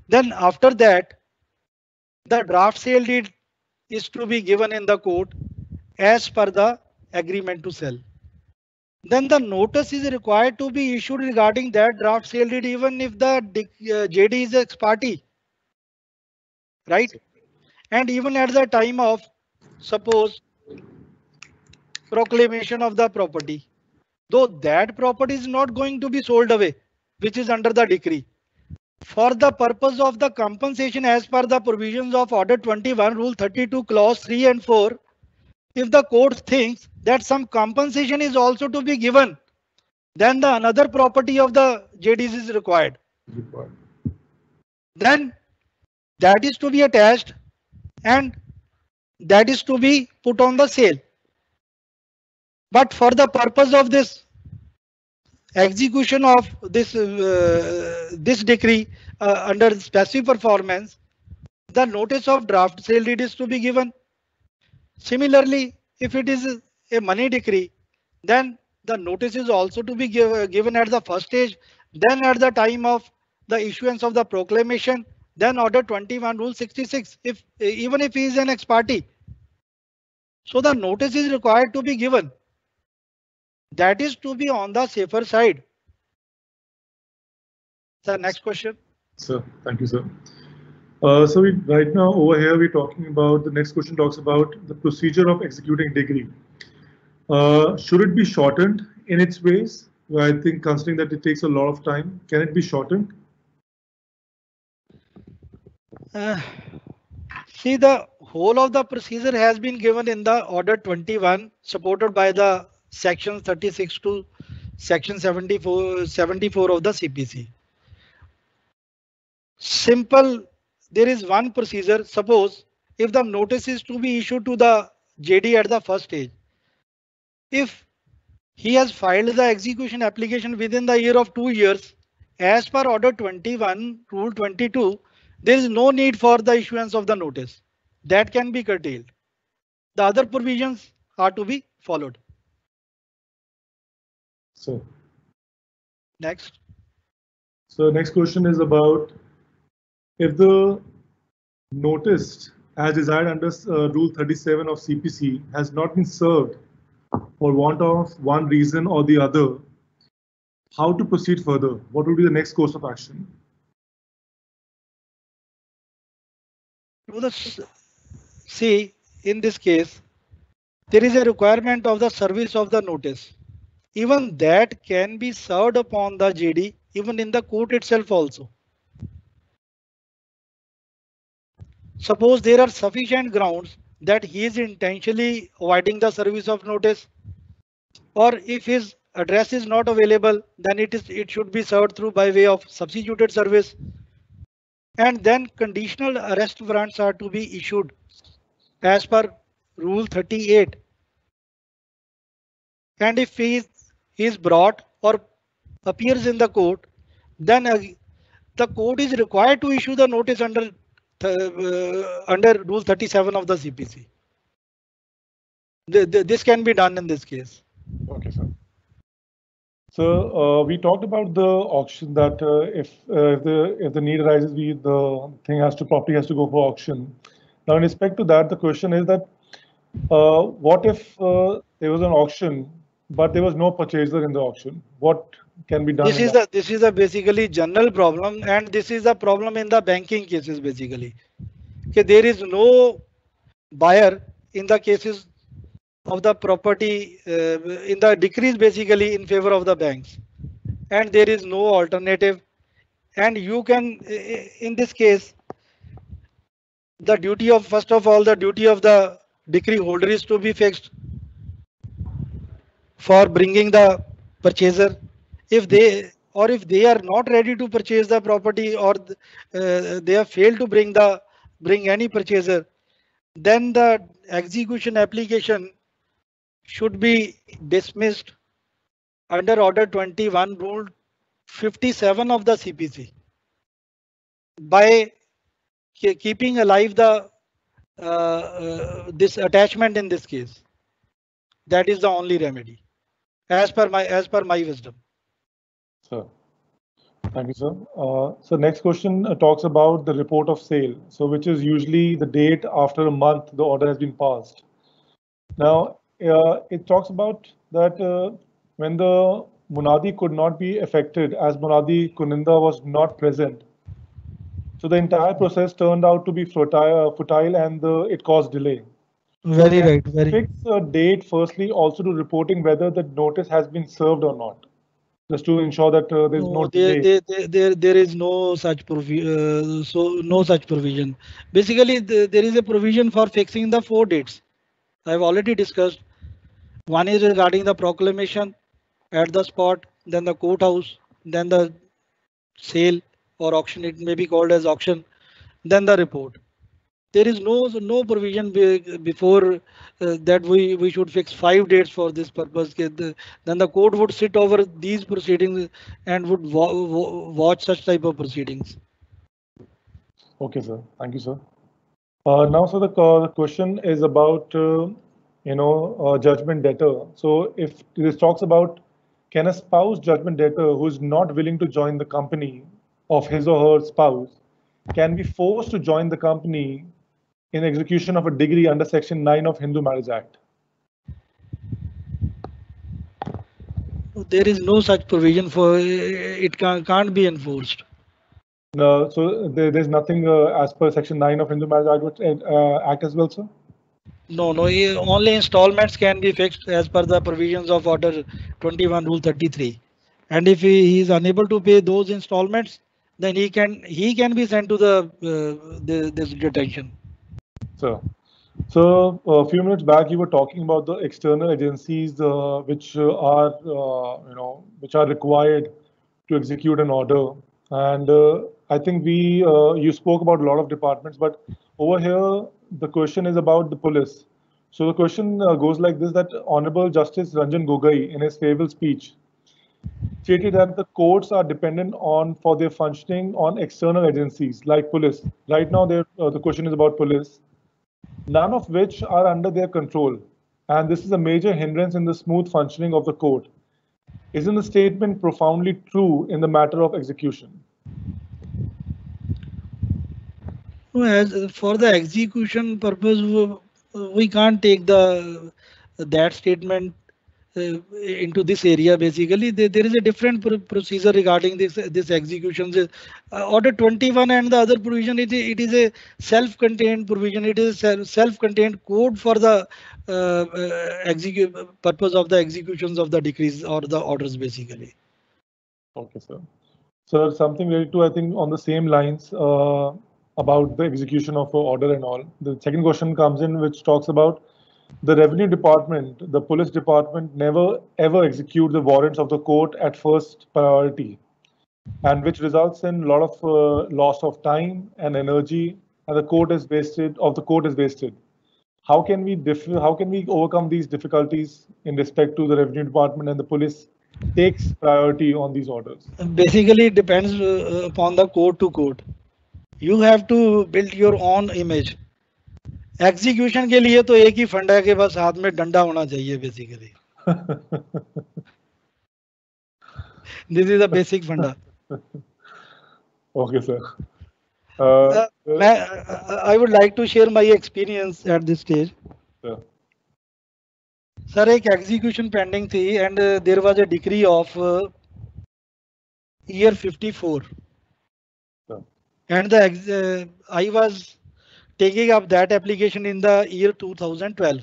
then after that, the draft sale deed is to be given in the court as per the agreement to sell. Then the notice is required to be issued regarding that draft sale deed even if the JD is ex parte, right? And even at the time of, suppose, proclamation of the property, though that property is not going to be sold away, which is under the decree, for the purpose of the compensation as per the provisions of Order 21, Rule 32, Clause 3 and 4, if the court thinks that some compensation is also to be given, then the another property of the JDs is required. Then that is to be attached and that is to be put on the sale. But for the purpose of this execution of this decree under specific performance, the notice of draft sale deed is to be given. Similarly, if it is a money decree, then the notice is also to be given at the first stage, then at the time of the issuance of the proclamation, then Order 21, Rule 66, if even if he is an ex parte. So the notice is required to be given. That is to be on the safer side. The next question. Sir, thank you, sir. So right now over here we're talking about, the next question talks about the procedure of executing decree. Should it be shortened in its ways? I think considering that it takes a lot of time, can it be shortened? See, the whole of the procedure has been given in the Order 21, supported by the Section 36 to Section 74 of the CPC. Simple. There is one procedure. Suppose if the notice is to be issued to the JD at the first stage, if he has filed the execution application within the year of 2 years, as per Order 21, Rule 22, there is no need for the issuance of the notice. That can be curtailed. The other provisions are to be followed. So next. So next question is about if the notice as desired under Rule 37 of CPC has not been served for want of one reason or the other, how to proceed further? What would be the next course of action? See, in this case, there is a requirement of the service of the notice. Even that can be served upon the JD, even in the court itself also. Suppose there are sufficient grounds that he is intentionally avoiding the service of notice, or if his address is not available, then it should be served through by way of substituted service. And then conditional arrest warrants are to be issued as per Rule 38. And if he is brought or appears in the court, then the court is required to issue the notice under Rule 37 of the CPC. This can be done in this case. Okay, sir. So we talked about the auction, that if the need arises, the property has to go for auction. Now, in respect to that, the question is that what if there was an auction, but there was no purchaser in the auction? What can be done? This is a basically general problem, and this is a problem in the banking cases basically. Okay, there is no buyer in the cases of the property in the decrees basically in favor of the banks, and there is no alternative. And you can, in this case, the duty of, first of all, the duty of the decree holder is to be fixed for bringing the purchaser. If they, or if they are not ready to purchase the property, or they have failed to bring any purchaser, then the execution application should be dismissed under Order 21 Rule 57 of the CPC by keeping alive the this attachment in this case. That is the only remedy, as per my wisdom. Sir. Thank you, sir. So next question talks about the report of sale. So which is usually the date after a month the order has been passed. Now, it talks about that when the Munadi could not be effected as Munadi Kuninda was not present. So the entire process turned out to be futile and it caused delay. Very so right. Very. Fix a date firstly also to reporting whether the notice has been served or not, just to ensure that there is no delay. There is no such no such provision. Basically, there is a provision for fixing the 4 dates. I've already discussed. One is regarding the proclamation at the spot, then the courthouse, then the sale or auction. It may be called as auction, then the report. There is no provision before that we should fix 5 dates for this purpose. Then the court would sit over these proceedings and would watch such type of proceedings. Okay, sir. Thank you, sir. Now, so the question is about judgment debtor. So if this talks about, can a spouse judgment debtor who is not willing to join the company of his or her spouse can be forced to join the company in execution of a degree under Section 9 of Hindu Marriage Act? There is no such provision for it. Can't be enforced. No, so there's nothing as per Section 9 of Hindu Marriage Act as well, sir? No, only installments can be fixed as per the provisions of Order 21 Rule 33. And if he is unable to pay those installments, then he can be sent to this detention. So a few minutes back, you were talking about the external agencies which are required to execute an order. And I think you spoke about a lot of departments, but over here, the question is about the police. So the question goes like this, that Honorable Justice Ranjan Gogoi, in his farewell speech, stated that the courts are dependent for their functioning on external agencies like police. Right now, the question is about police, none of which are under their control. And this is a major hindrance in the smooth functioning of the court. Isn't the statement profoundly true in the matter of execution? As for the execution purpose, we can't take that statement into this area. Basically, there is a different procedure regarding this execution. Order 21 and the other provision, it is a self-contained provision. It is a self-contained code for the purpose of the executions of the decrees or the orders, basically. Okay, sir. So something related to, I think, on the same lines about the execution of an order and all. The second question comes in, which talks about the Revenue Department, the Police Department never ever execute the warrants of the court at first priority, and which results in a lot of loss of time and energy, and the court is wasted. How can we overcome these difficulties in respect to the Revenue Department and the police takes priority on these orders? Basically, it depends upon the court to court. You have to build your own image. Execution के लिए तो एक ही fund है कि बस हाथ में डंडा होना चाहिए basically. This is a basic funda. Okay, sir. I would like to share my experience at this stage. Sir, एक execution pending थी and there was a decree of year 54. And I was taking up that application in the year 2012.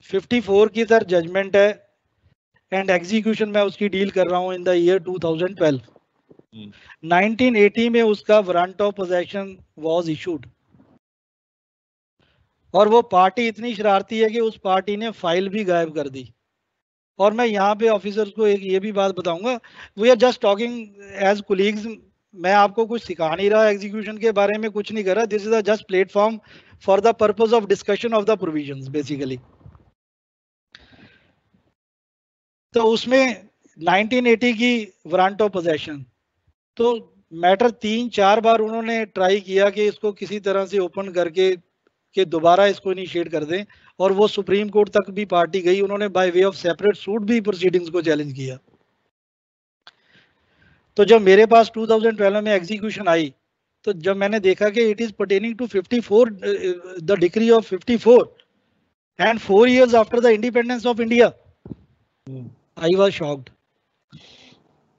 54 की sir judgment है and execution मैं उसकी deal कर रहा हूँ in the year 2012. 1980 में उसका warrant of possession was issued. और वो पार्टी इतनी शरारती है कि उस पार्टी ने फाइल भी गायब कर दी। और मैं यहाँ पे ऑफिसर्स को एक ये भी बात बताऊंगा, we are just talking as colleagues, मैं आपको कुछ सिखा नहीं रहा, एग्जीक्यूशन के बारे में कुछ नहीं कर रहा, this is a just platform for the purpose of discussion of the provisions basically. तो उसमें 1980 की वारंट ऑफ पोजेशन, तो मैटर 3-4 बार उन्होंने ट्राई किया कि इसको किसी तरह से ओपन करके कि दोबारा इसको इनिशिएट कर दें, और वो सुप्रीम कोर्ट तक भी पार्टी गई, उन्होंने by way of separate suit भी प्रोसीडिंग्स को चैलेंज किया। तो जब मेरे पास 2012 में एग्जीक्यूशन आई, तो जब मैंने देखा कि it is pertaining to 54 the decree of 54 and 4 years after the independence of India, I was shocked.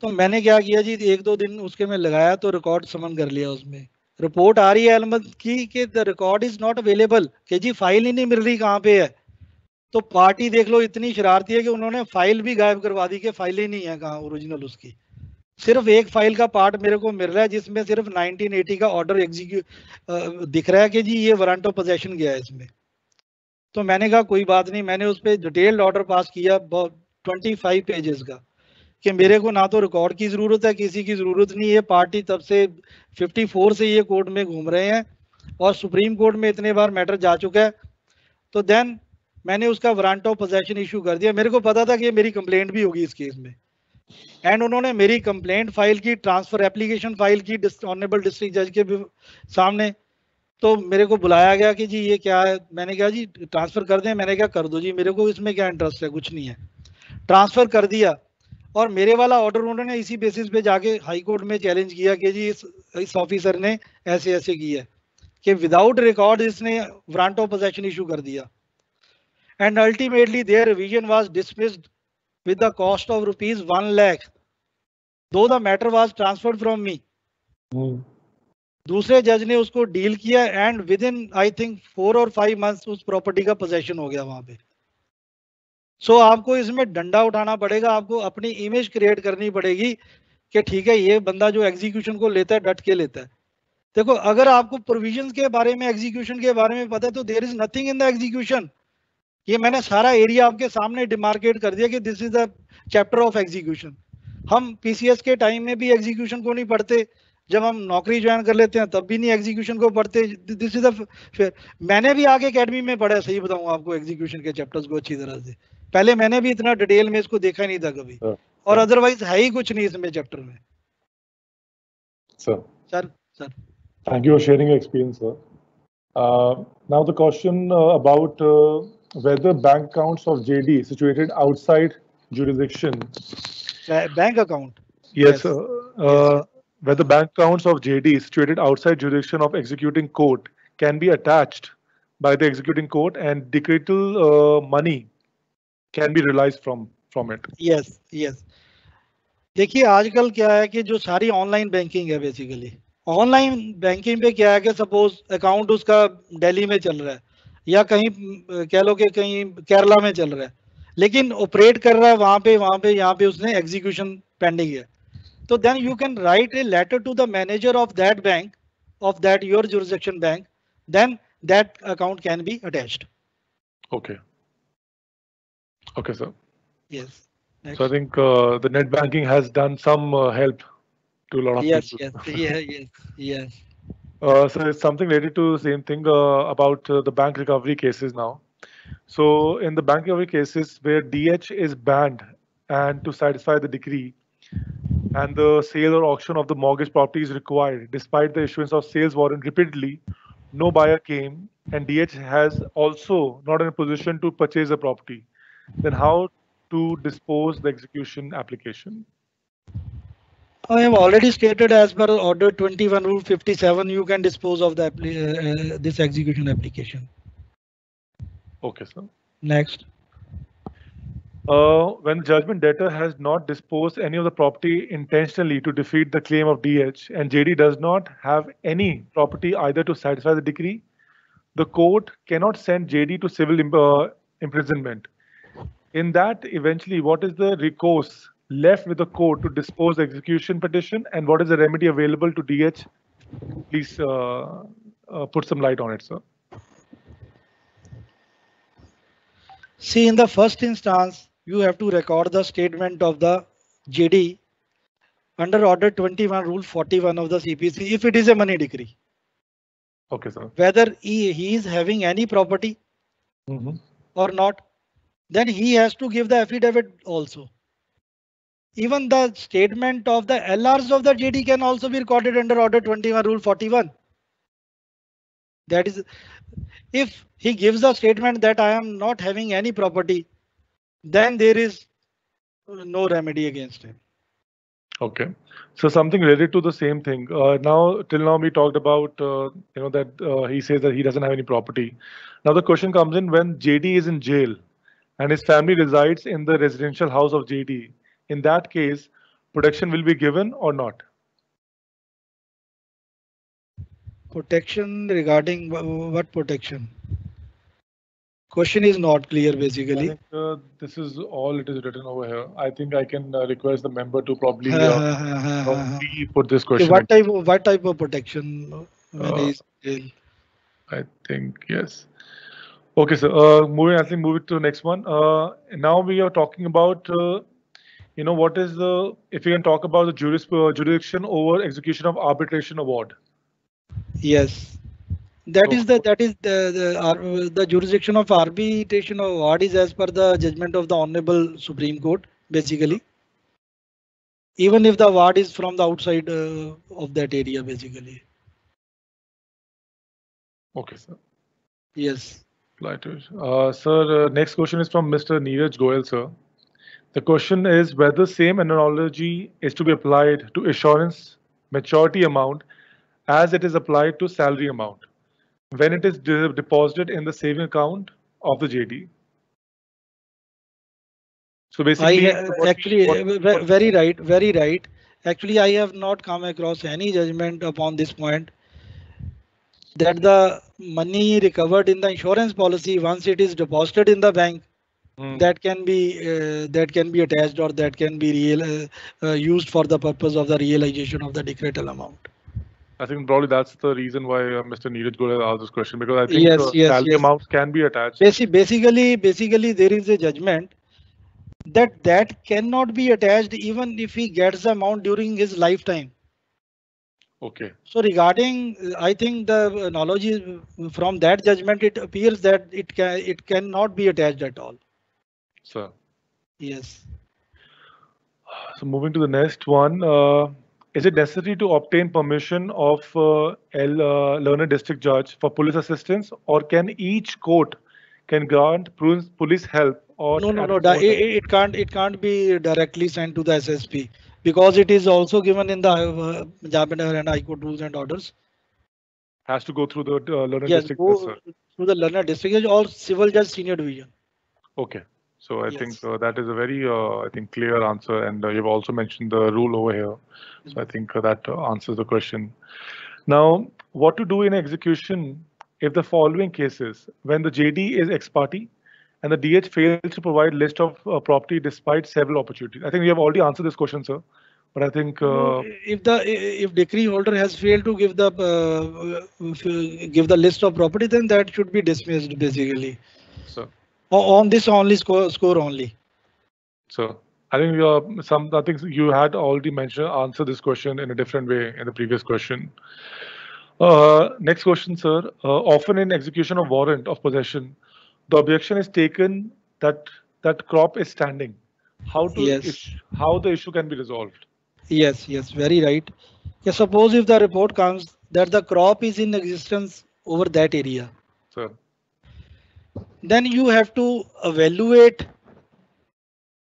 तो मैंने क्या किया जी, 1-2 दिन उसके में लगाया, तो रिकॉर्ड समन कर लिया। उसमें रिपोर्ट आ रही है अहमद की कि the record is not available, कि जी फाइल ही नहीं मिल रही, कहाँ पे है। तो पार्टी देख लो इतनी शरारती है कि उन्होंने फाइल भी गायब करवा दी कि फाइल ही नहीं है कहाँ ओरिजिनल उसकी। सिर्फ एक फाइल का पार्ट मेरे को मिल रहा है जिसमें सिर्फ 1980 का ऑर्डर एग्जीक्यूट दिख रहा है कि जी ये वारंट ऑफ पोजेशन गया है इसमें। तो मैंने कहा कोई बात नहीं, मैंने उस पर डिटेल्ड ऑर्डर पास किया 25 पेजेस का, कि मेरे को ना तो रिकॉर्ड की जरूरत है, किसी की जरूरत नहीं है, पार्टी तब से 54 से ये कोर्ट में घूम रहे हैं और सुप्रीम कोर्ट में इतने बार मैटर जा चुका है। तो देन मैंने उसका वारंट ऑफ पोजेशन इशू कर दिया। मेरे को पता था कि मेरी कंप्लेंट भी होगी इस केस में, एंड उन्होंने मेरी कंप्लेंट फाइल की, ट्रांसफर एप्लीकेशन फाइल की ऑनरेबल डिस्ट्रिक्ट जज के सामने। तो मेरे को बुलाया गया कि जी ये क्या है, मैंने कहा जी ट्रांसफर कर दें, मैंने कहा कर दो जी, मेरे को इसमें क्या इंटरेस्ट है, कुछ नहीं है। ट्रांसफर कर दिया, और मेरे वाला ऑर्डर उन्होंने इसी बेसिस पे जाके हाई कोर्ट में चैलेंज किया कि जी इस ऑफिसर ने ऐसे ऐसे किया कि विदाउट रिकॉर्ड इसने वारंट ऑफ पोजेशन इशू कर दिया। And ultimately their revision was dismissed with the cost of rupees 1 lakh, though the matter was transferred from me. दूसरे जज ने उसको डील किया, and with in I think 4 or 5 months उस property का possession हो गया वहां पे। सो आपको इसमें डंडा उठाना पड़ेगा, आपको अपनी इमेज क्रिएट करनी पड़ेगी कि ठीक है ये बंदा जो एग्जीक्यूशन को लेता है डट के लेता है। देखो अगर आपको प्रोविजंस के बारे में, एग्जीक्यूशन के बारे में पता है, तो there is nothing in the execution. ये मैंने सारा एरिया आपके सामने डिमार्केट कर दिया कि this is the chapter of execution. हम पीसीएस के टाइम में भी एग्जीक्यूशन को नहीं पढ़ते, जब हम नौकरी ज्वाइन कर लेते हैं तब भी नहीं एग्जीक्यूशन को पढ़ते। दिस इज द, मैंने भी आगे एकेडमी में पढ़ा, सही बताऊं आपको, एग्जीक्यूशन के चैप्टर्स को अच्छी तरह से। पहले मैंने भी इतना डिटेल में इसको देखा नहीं था कभी, और अदरवाइज है ही कुछ नहीं इसमें चैप्टर में। Sir thank you for sharing your experience sir. Now the question about whether bank accounts of JD situated outside jurisdiction. Bank account. Yes. Whether bank accounts of JD situated outside jurisdiction of executing court can be attached by the executing court and decretal money can be realized from it. Yes, yes. देखिए आजकल क्या है कि जो सारी online banking है, basically online banking पे क्या है कि सपोज अकाउंट उसका दिल्ली में चल रहा है या कहीं कह लो कि कहीं केरला में चल रहा है, लेकिन ऑपरेट कर रहा है वहां पे यहाँ पे उसने एग्जीक्यूशन पेंडिंग है, तो then you can write a letter to the manager of that bank, of that your jurisdiction bank, then that account can be attached. Okay. Okay, sir. Yes. Next. So I think the net banking has done some help to a lot of people. Yes. So it's something related to the same thing about the bank recovery cases now. So in the bank recovery cases where DH is banned and to satisfy the decree and the sale or auction of the mortgage property is required, despite the issuance of sales warrant repeatedly, no buyer came and DH has also not in a position to purchase the property, then how to dispose the execution application? I have already stated as per order 21 rule 57 you can dispose of the this execution application. Okay, sir. Next. When the judgment debtor has not disposed any of the property intentionally to defeat the claim of DH and JD does not have any property either to satisfy the decree, the court cannot send JD to civil imprisonment. In that, eventually, what is the recourse left with the court to dispose the execution petition and what is the remedy available to DH? Please put some light on it, sir. See, in the first instance, you have to record the statement of the JD under Order 21, Rule 41 of the CPC if it is a money decree. Okay, sir. Whether he is having any property or not, then he has to give the affidavit also. Even the statement of the LRs of the JD can also be recorded under Order 21, Rule 41. That is, if he gives a statement that I am not having any property, then there is no remedy against him. Okay, so something related to the same thing. Till now we talked about that he says that he doesn't have any property. Now the question comes in when JD is in jail and his family resides in the residential house of JD. In that case, protection will be given or not? Protection regarding what protection? Question is not clear basically. I think this is all it is written over here. I think I can request the member to probably put this question. What type of protection when he's jail? I think yes. Okay, so moving to the next one. Now we are talking about what is the, if we can talk about the jurisdiction over execution of arbitration award. Yes. That is the jurisdiction of arbitration award is as per the judgment of the Honorable Supreme Court, basically. Even if the award is from the outside of that area, basically. Okay, sir. Yes. Sir, next question is from Mr. Neeraj Goyal, sir. The question is whether same analogy is to be applied to assurance maturity amount as it is applied to salary amount when it is deposited in the saving account of the JD. So basically, very right. Actually, I have not come across any judgment upon this point that the money recovered in the insurance policy, once it is deposited in the bank, that can be attached or that can be used for the purpose of the realization of the decretal amount. I think probably that's the reason why Mr. Neeraj Goyal asked this question, because I think salary amounts can be attached. Basically, there is a judgment that cannot be attached even if he gets the amount during his lifetime. Okay. So regarding, I think the analogy from that judgment, it appears that it cannot be attached at all. Sir. Yes. So moving to the next one. Is it necessary to obtain permission of Lerner district judge for police assistance, or can each court grant police help? Or no. It can't be directly sent to the SSP because it is also given in the Punjab and High Court rules and orders. Has to go through the Lerner district judge. Through the Lerner district judge or civil judge senior division. Okay. So I think that is a very, clear answer, and you've also mentioned the rule over here. So I think that answers the question. Now, what to do in execution if the following cases, when the JD is ex parte and the DH fails to provide list of property despite several opportunities? I think we have already answered this question, sir. But I think if decree holder has failed to give the list of property, then that should be dismissed basically. Sir. On this only score only. So I think I think you had already answered this question in a different way in the previous question. Next question, sir. Often in execution of warrant of possession, the objection is taken that crop is standing. How the issue can be resolved? Yes, very right. Suppose if the report comes that the crop is in existence over that area. Sir. Then you have to evaluate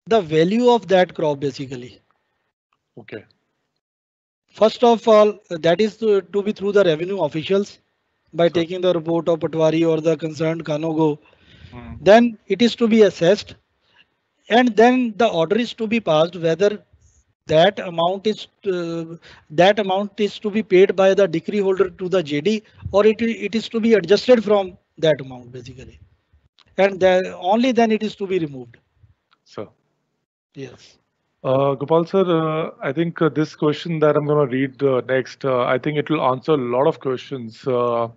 the value of that crop basically. Okay. First of all, that is to be through the revenue officials by taking the report of Patwari or the concerned Kanogo. Then it is to be assessed, and then the order is to be passed whether that amount is to be paid by the decree holder to the JD or it is to be adjusted from that amount basically. And only then it is to be removed. Sir. Yes. Gopal sir, I think this question that I'm going to read next, I think it will answer a lot of questions. The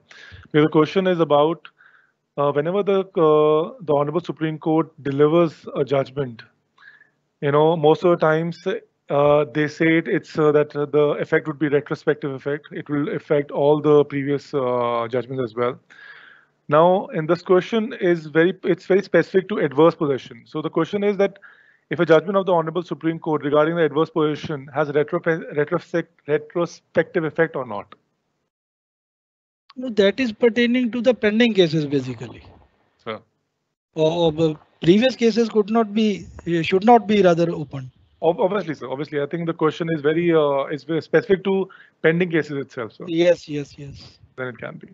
question is about whenever the Honorable Supreme Court delivers a judgment, most of the times they say it's that the effect would be retrospective effect. It will affect all the previous judgments as well. Now, in this question it's very specific to adverse possession. So the question is that if a judgment of the Honorable Supreme Court regarding the adverse possession has a retrospective effect or not. No, that is pertaining to the pending cases basically. Sir. Or previous cases should not be rather open. Obviously, sir. Obviously, I think the question is very specific to pending cases itself, sir. Yes. Then it can be.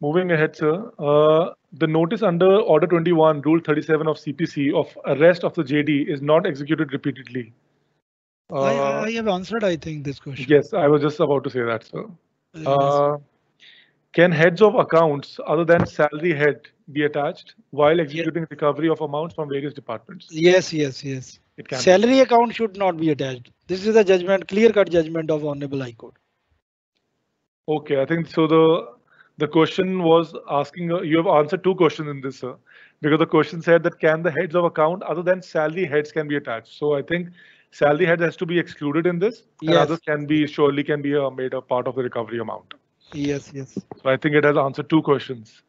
Moving ahead, sir. The notice under Order 21, Rule 37 of CPC of arrest of the JD is not executed repeatedly. I have answered, I think, this question. Yes, I was just about to say that, sir. Can heads of accounts other than salary head be attached while executing recovery of amounts from various departments? Yes. It can Salary account should not be attached. This is a judgment, clear-cut judgment of Honorable High Court. Okay, I think so. The question was asking, you have answered two questions in this, sir, because the question said that can the heads of account other than salary heads can be attached. So I think salary head has to be excluded in this, and others can be made a part of the recovery amount. Yes. So I think it has answered two questions.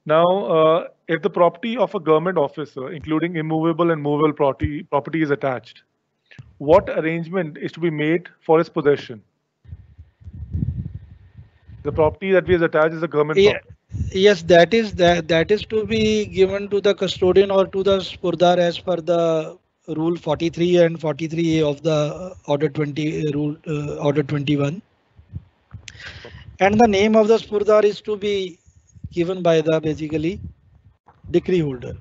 Now, if the property of a government officer, including immovable and movable property is attached, what arrangement is to be made for its possession? The property that is attached is a government property. Yes, that is to be given to the custodian or to the spurdar as per the Rule 43 and 43A of the Order 21. And the name of the spurdar is to be given by the basically decree holder.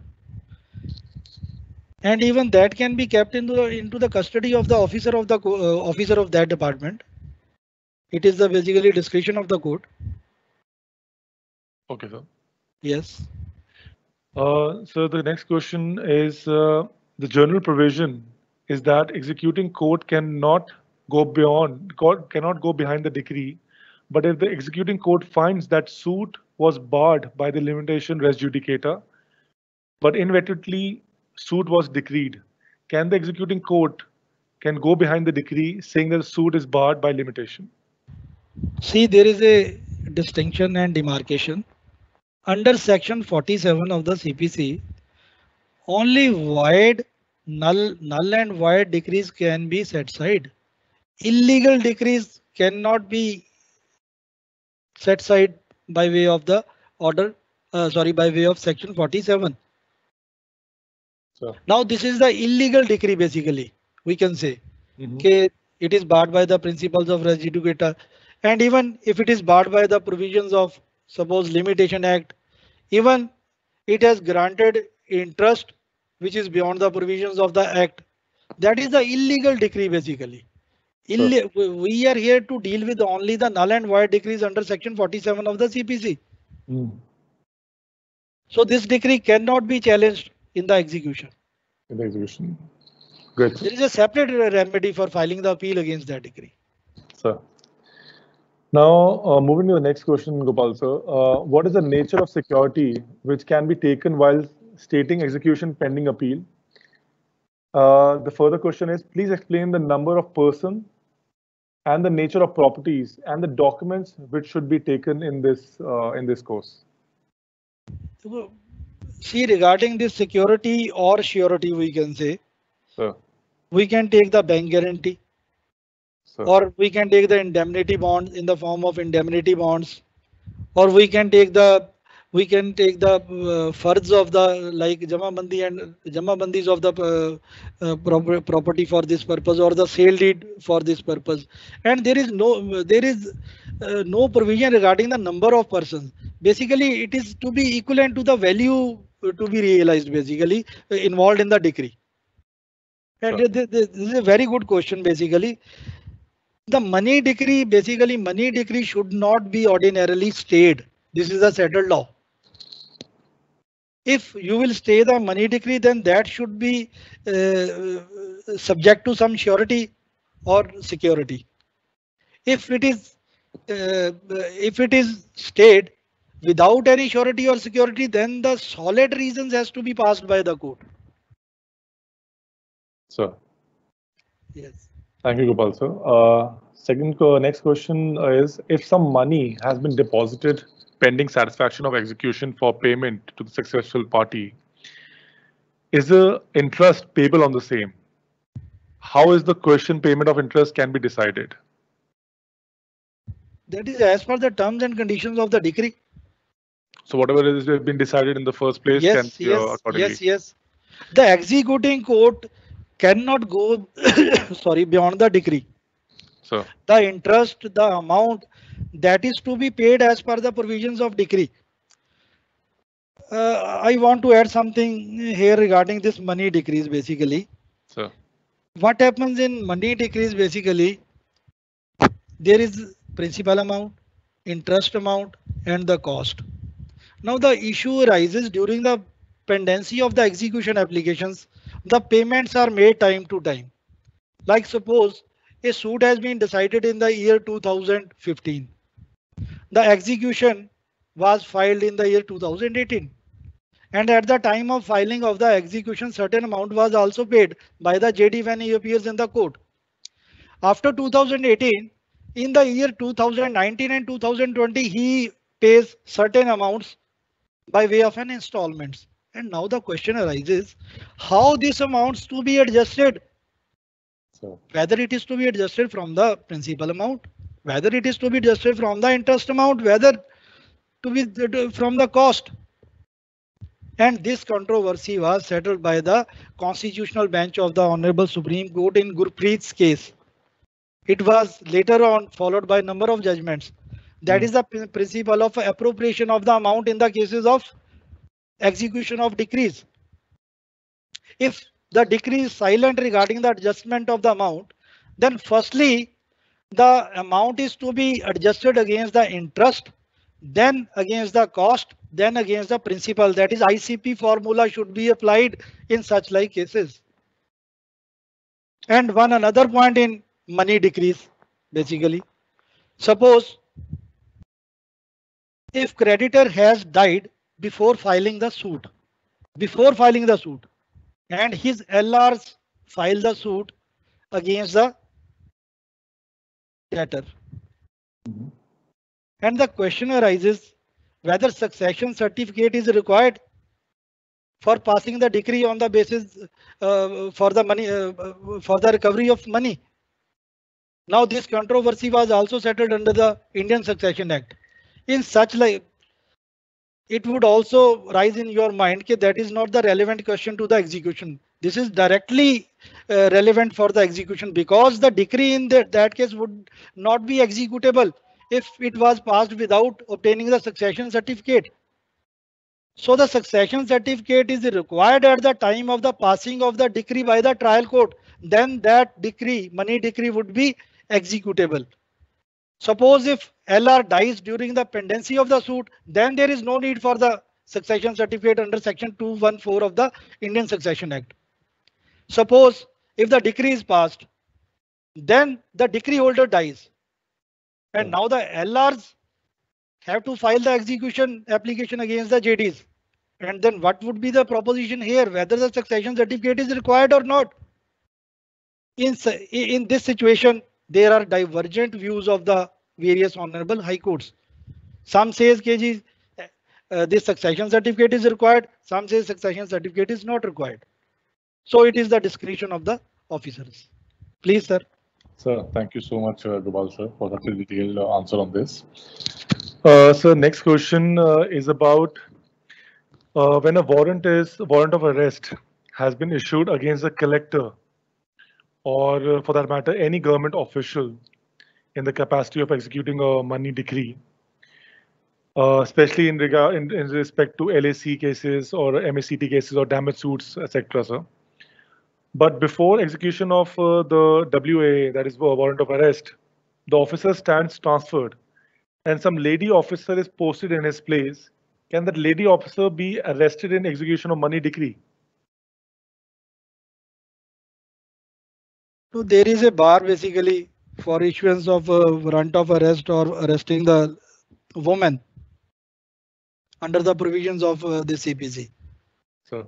And even that can be kept into the custody of the officer of that department. It is the basically discretion of the court. Okay, sir. Yes. So the next question is the general provision is that executing court cannot go behind the decree, but if the executing court finds that suit was barred by the limitation res judicata, but inadvertently suit was decreed, can the executing court can go behind the decree saying that the suit is barred by limitation? See, there is a distinction and demarcation. Under section 47 of the CPC, only void, null and void decrees can be set aside. Illegal decrees cannot be set aside by way of the order, by way of section 47. So. Now this is the illegal decree basically, we can say. Okay, it is barred by the principles of res judicata. And even if it is barred by the provisions of suppose Limitation Act, even it has granted interest which is beyond the provisions of the Act. That is the illegal decree basically. We are here to deal with only the null and void decrees under section 47 of the CPC. So this decree cannot be challenged in the execution. Good. There is a separate remedy for filing the appeal against that decree. Sir. Now, moving to the next question, Gopal sir. What is the nature of security which can be taken while stating execution pending appeal? The further question is, please explain the number of person and the nature of properties and the documents which should be taken in this course. See, regarding this security or surety, we can say, sir, we can take the bank guarantee. Sir. Or we can take the indemnity bonds in the form of indemnity bonds, or we can take the fards of the like Jamabandi and Jamabandis of the property for this purpose, or the sale deed for this purpose. And there is no provision regarding the number of persons. Basically, it is to be equivalent to the value to be realized basically involved in the decree. And sure. This is a very good question basically. The money decree should not be ordinarily stayed. This is a settled law. If you will stay the money decree, then that should be subject to some surety or security. If it is stayed, without any surety or security, then the solid reasons has to be passed by the court. Sir. Yes. Thank you, Gopal sir. Next question is, if some money has been deposited pending satisfaction of execution for payment to the successful party, is the interest payable on the same? How is the question payment of interest can be decided? That is as per the terms and conditions of the decree. So whatever has been decided in the first place can be accordingly. Yes. The executing court cannot go sorry, beyond the decree. So The interest, the amount that is to be paid as per the provisions of decree. I want to add something here regarding this money decrease basically. sir. What happens in money decrease basically, there is principal amount, interest amount and the cost. Now the issue arises during the pendency of the execution applications. The payments are made time to time. Like suppose a suit has been decided in the year 2015. The execution was filed in the year 2018. And at the time of filing of the execution, certain amount was also paid by the JD when he appears in the court. After 2018, in the year 2019 and 2020, he pays certain amounts by way of an installments. And now the question arises, how this amounts to be adjusted? So Whether it is to be adjusted from the principal amount, whether it is to be adjusted from the interest amount, whether to be from the cost. And this controversy was settled by the constitutional bench of the Honorable Supreme Court in Gurpreet's case. It was later on followed by a number of judgments. That is the principle of appropriation of the amount in the cases of execution of decrees. If the decree is silent regarding the adjustment of the amount, then firstly, the amount is to be adjusted against the interest, then against the cost, then against the principal. That is ICP formula should be applied in such like cases. And one another point in money decrease, basically. Suppose if creditor has died before filing the suit, and his LRs file the suit against the debtor. And the question arises whether succession certificate is required for passing the decree on the basis for the money for the recovery of money. Now this controversy was also settled under the Indian Succession Act. In such like, it would also rise in your mind that that is not the relevant question to the execution. This is directly relevant for the execution because the decree in that case would not be executable if it was passed without obtaining the succession certificate. So the succession certificate is required at the time of the passing of the decree by the trial court. Then that decree, money decree, would be executable. Suppose if LR dies during the pendency of the suit, then there is no need for the succession certificate under section 214 of the Indian Succession Act. Suppose if the decree is passed, then the decree holder dies. And now the LRs have to file the execution application against the JDs. And then what would be the proposition here, whether the succession certificate is required or not? In this situation, there are divergent views of the various honorable high courts. Some says KG, this succession certificate is required. Some says succession certificate is not required. So it is the discretion of the officers. Please, sir. Sir, thank you so much, Gopal sir, for such a detailed answer on this. Sir, next question is about when a warrant of arrest has been issued against a collector or for that matter, any government official in the capacity of executing a money decree, especially in respect to LAC cases or MACT cases or damage suits, etc. Sir. But before execution of the WA, that is warrant of arrest, the officer stands transferred and some lady officer is posted in his place. Can that lady officer be arrested in execution of money decree? So there is a bar basically for issuance of a warrant of arrest or arresting the woman. under the provisions of the CPC. Sir.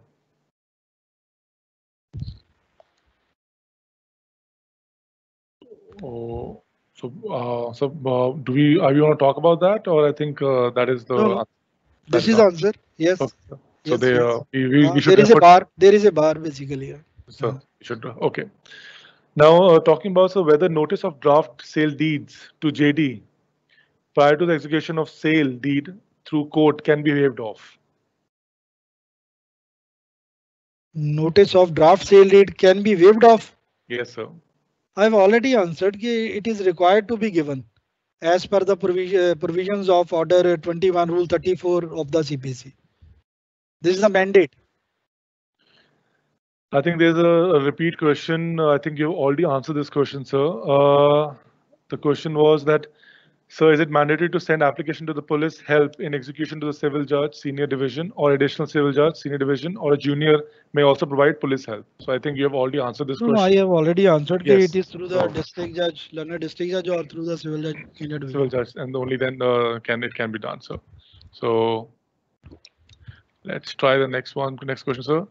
Oh, so are we want to talk about that, or I think that is the No. This is the answer. Yes. Okay. So yes, they yes. we should there is a bar. There is a bar basically. So we should okay. Now talking about whether notice of draft sale deeds to JD prior to the execution of sale deed through court can be waived off. Notice of draft sale deed can be waived off. Yes, sir. I've already answered that it is required to be given as per the provisions of Order 21 Rule 34 of the CPC. This is a mandate. I think there's a repeat question. I think you already answered this question, sir. The question was that, sir, is it mandatory to send application to the police help in execution to the civil judge, senior division, or additional civil judge, senior division, or a junior may also provide police help? So I think you have already answered this question. No, I have already answered. Yes. It is through the district judge, learned district judge, or through the civil judge, senior division. Civil judge, and only then it can be done, sir. So let's try the next one. Next question, sir.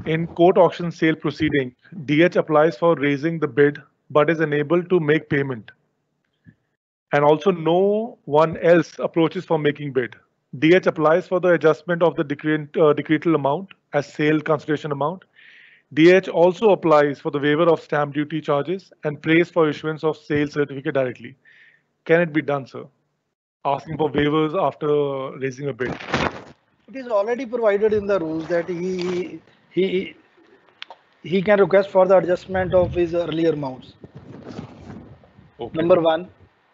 In court auction sale proceeding, DH applies for raising the bid but is unable to make payment. And also no one else approaches for making bid. DH applies for the adjustment of the decretal amount as sale consideration amount. DH also applies for the waiver of stamp duty charges and prays for issuance of sale certificate directly. Can it be done, sir? Asking for waivers after raising a bid. It is already provided in the rules that he can request for the adjustment of his earlier amounts. Okay. Number one.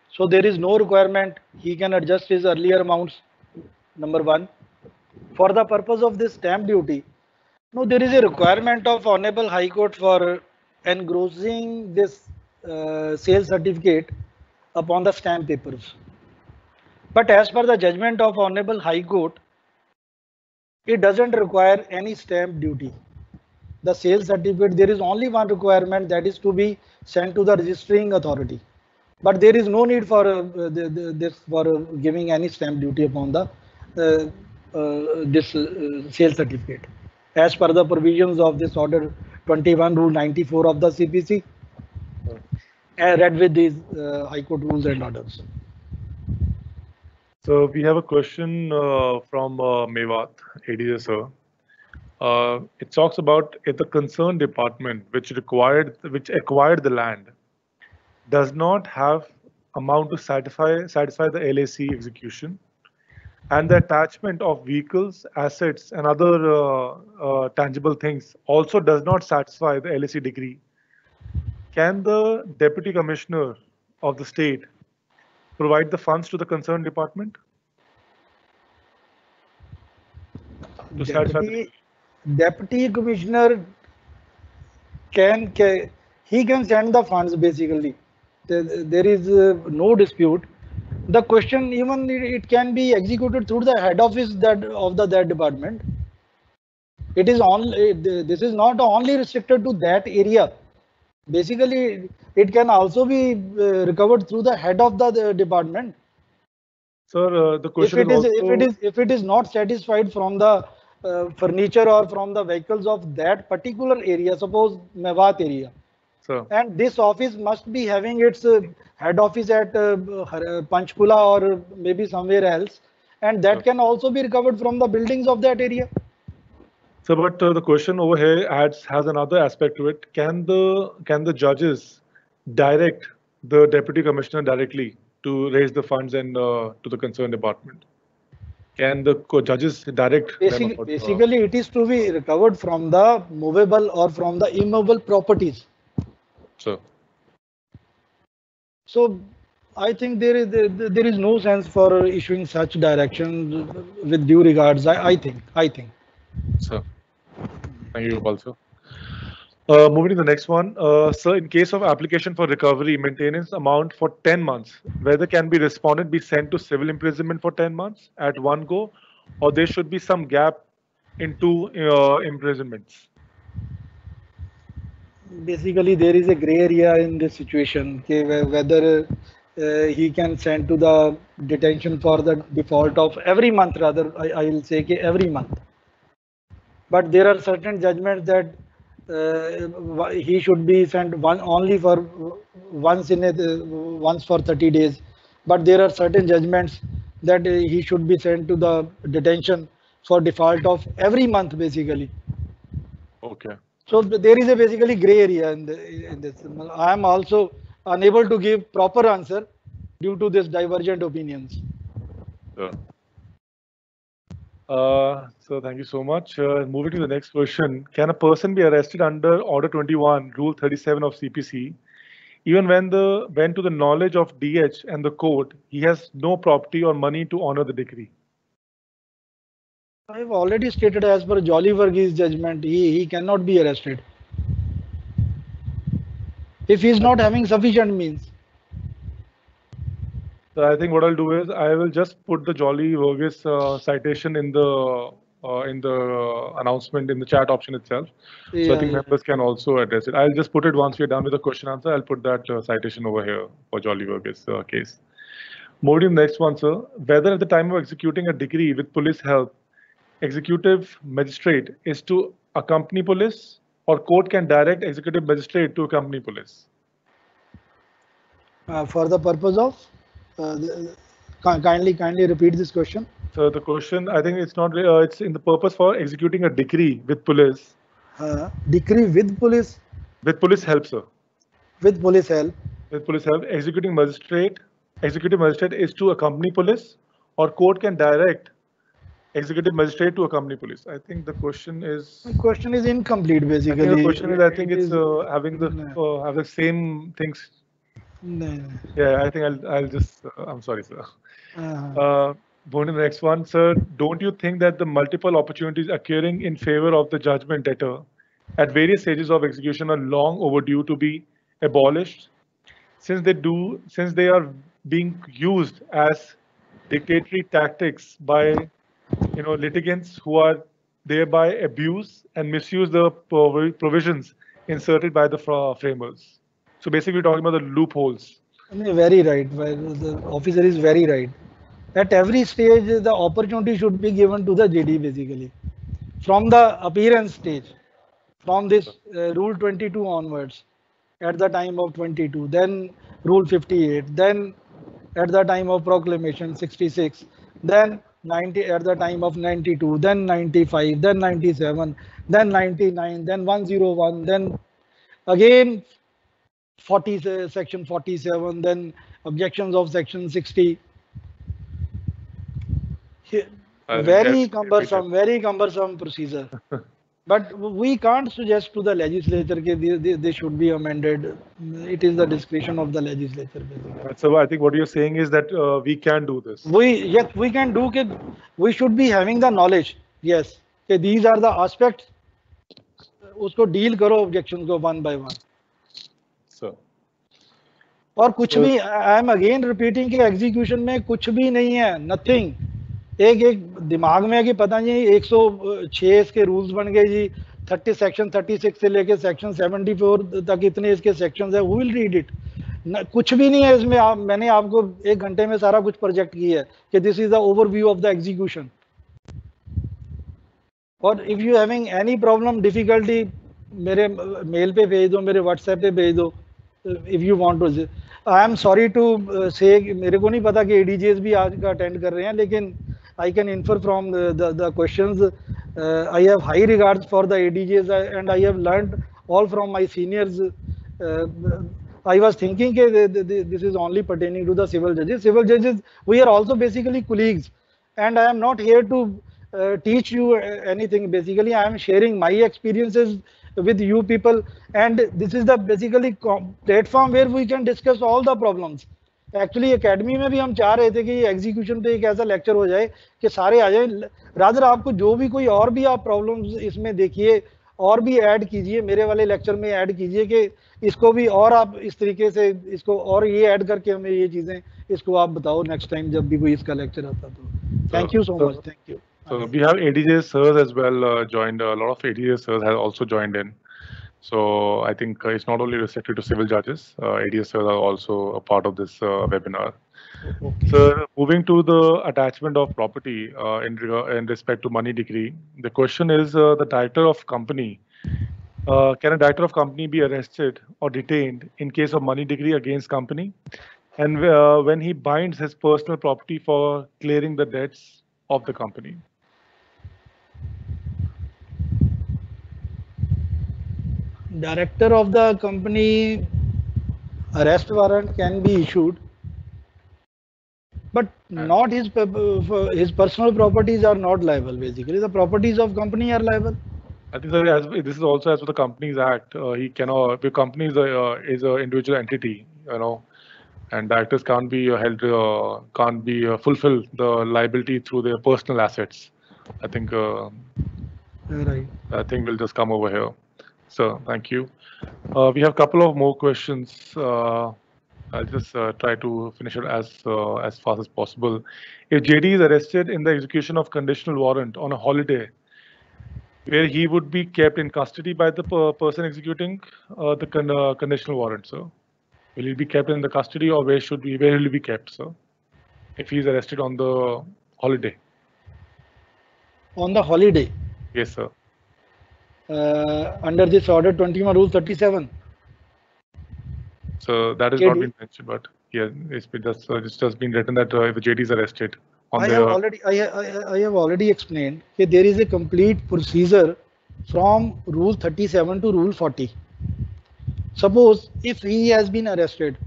So there is no requirement he can adjust his earlier amounts. Number one. For the purpose of this stamp duty, no, there is a requirement of Honorable High Court for engrossing this sale certificate upon the stamp papers. But as per the judgment of Honorable High Court, it doesn't require any stamp duty. The sale certificate, there is only one requirement, that is to be sent to the registering authority. But there is no need for giving any stamp duty upon the this sale certificate, as per the provisions of this Order 21 Rule 94 of the CPC, read with these High Court rules and orders. So we have a question from Mewat, ADJ sir. It talks about if the concerned department which acquired the land does not have amount to satisfy the LAC execution, and the attachment of vehicles, assets, and other tangible things also does not satisfy the LAC decree, can the Deputy Commissioner of the state provide the funds to the concerned department? Deputy Commissioner can send the funds basically. There is no dispute. The question, even it can be executed through the head office of that department. It is only, this is not only restricted to that area. Basically, it can also be recovered through the head of the department. Sir, the question if it is not satisfied from the furniture or from the vehicles of that particular area, suppose Mewat area, and this office must be having its head office at Panchkula or maybe somewhere else, and that can also be recovered from the buildings of that area. So, but the question over here has another aspect to it. Can the judges direct the Deputy Commissioner directly to raise the funds and to the concerned department? Can the judges direct? Basically, it is to be recovered from the movable or from the immovable properties. So I think there is no sense for issuing such directions with due regards. I think. So, thank you, Gopal sir. Moving to the next one, sir. In case of application for recovery, maintenance amount for 10 months, whether can be respondent be sent to civil imprisonment for 10 months at one go, or there should be some gap in two imprisonments? Basically, there is a gray area in this situation, whether he can send to the detention for the default of every month, rather I will say every month. But there are certain judgments that he should be sent only for once for 30 days. But there are certain judgments that he should be sent to the detention for default of every month, basically. Okay. So there is a basically gray area in this. I am also unable to give proper answer due to this divergent opinions. Sure. So thank you so much. Moving to the next question. Can a person be arrested under Order 21, Rule 37 of CPC, even when to the knowledge of DH and the court, he has no property or money to honor the decree? I have already stated, as per Jolly Varghese judgment, he cannot be arrested if he is not having sufficient means. So I think what I'll do is I will just put the Jolly Varghese citation in the announcement in the chat option itself. So I think members can also address it. I'll just put it once we're done with the question answer. I'll put that citation over here for Jolly Varghese case. Moving to the next one, sir. Whether at the time of executing a decree with police help, executive magistrate is to accompany police, or court can direct executive magistrate to accompany police? For the purpose of? Kindly repeat this question. So the question, I think it's not. It's in the purpose for executing a decree with police. Decree with police. With police help, sir. With police help. With police help, executive magistrate is to accompany police, or court can direct executive magistrate to accompany police. I think the question is. The question is incomplete, basically. The question is, I think it's having the have the same things. No. Yeah, I think I'll just. I'm sorry, sir. Going to the next one, sir. Don't you think that the multiple opportunities occurring in favor of the judgment debtor at various stages of execution are long overdue to be abolished, since they are being used as dictatorial tactics by litigants who are thereby abuse and misuse the provisions inserted by the framers? So basically, we're talking about the loopholes. Very right. The officer is very right. At every stage, the opportunity should be given to the JD, basically. From the appearance stage, from this Rule 22 onwards, at the time of 22, then Rule 58, then at the time of Proclamation 66, then 90 at the time of 92, then 95, then 97, then 99, then 101, then again Section 47, then objections of Section 60. Very cumbersome procedure. But we can't suggest to the legislature that they should be amended. It is the discretion of the legislature, basically. So I think what you're saying is that we can do this. Yes, we can do. We should be having the knowledge. Yes, these are the aspects. Usko deal karo objections go one by one. So. और कुछ भी, I am again repeating कि execution में कुछ भी नहीं है, nothing. एक दिमाग में है कि पता नहीं 106 इसके रूल्स बन गए जी, 30 सेक्शन 36 से लेके सेक्शन 74 तक इतने इसके सेक्शंस है, who will read it? कुछ भी नहीं है इसमें. मैंने आपको 1 घंटे में सारा कुछ प्रोजेक्ट किया है कि this is the overview of the execution. और if you having any problem difficulty, मेरे मेल पे भेज दो, मेरे व्हाट्सएप पे भेज दो. If you want to, I am sorry to say, मेरे को नहीं पता कि एडीजेस भी आज का अटेंड कर रहे हैं, लेकिन I can infer from the questions. I have high regards for the ADJs and I have learned all from my seniors. I was thinking this is only pertaining to the civil judges. Civil judges, we are also basically colleagues, and I am not here to teach you anything. Basically, I am sharing my experiences with you people, and this is the basically platform where we can discuss all the problems. Actually academy में भी हम चाह रहे थे कि execution पे एक ऐसा लेक्चर हो जाए कि सारे आ जाए. रादर आपको जो भी कोई और भी आप प्रॉब्लम्स इसमें देखिए और भी ऐड कीजिए, मेरे वाले लेक्चर में ऐड कीजिए कि इसको भी और आप इस तरीके से इसको और ये ऐड करके हमें ये चीजें इसको आप बताओ नेक्स्ट टाइम जब भी कोई इसका लेक्चर आता. तो thank you so much. Thank you. So we have ADJ sirs as well joined. A lot of ADJ sirs have also joined in. So I think it's not only restricted to civil judges. ADSs are also a part of this webinar. Okay. So moving to the attachment of property in respect to money decree, the question is the director of company. Can a director of company be arrested or detained in case of money decree against company? And when he binds his personal property for clearing the debts of the company? Director of the company, arrest warrant can be issued, but not his personal properties are not liable. Basically, the properties of company are liable. I think this is also as per the Companies Act. He cannot. The company is a individual entity, and directors can't be held, can't be fulfill the liability through their personal assets. I think Right. we'll just come over here. So thank you. We have a couple of more questions. I'll just try to finish it as fast as possible. If JD is arrested in the execution of conditional warrant on a holiday, where he would be kept in custody by the person executing the conditional warrant, sir? Will he be kept in the custody, or where will he be kept, sir? If he is arrested on the holiday. On the holiday. Yes, sir. Under this order 21 rule 37. So that has not been mentioned, but yeah, it's just been written that if the JD is arrested. I have already explained that there is a complete procedure from rule 37 to rule 40. Suppose if he has been arrested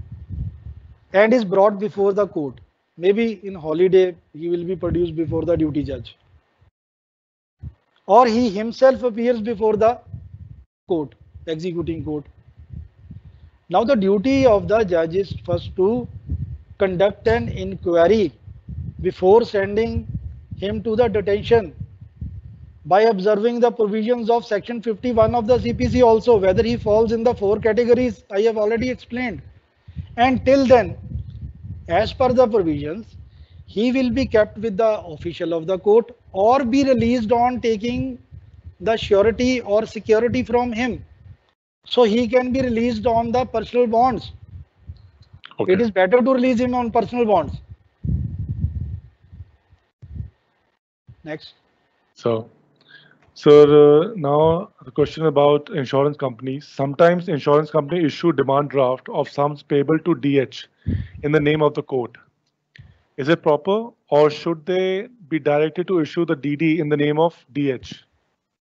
and is brought before the court, maybe in holiday he will be produced before the duty judge, or he himself appears before the court, executing court. Now the duty of the judge is first to conduct an inquiry before sending him to the detention by observing the provisions of section 51 of the CPC also, whether he falls in the 4 categories I have already explained. And till then, as per the provisions, he will be kept with the official of the court or be released on taking the surety or security from him. So he can be released on the personal bonds. Okay. It is better to release him on personal bonds. Next. So now the question about insurance companies. Sometimes insurance company issue demand draft of sums payable to DH in the name of the court. Is it proper, or should they be directed to issue the DD in the name of DH?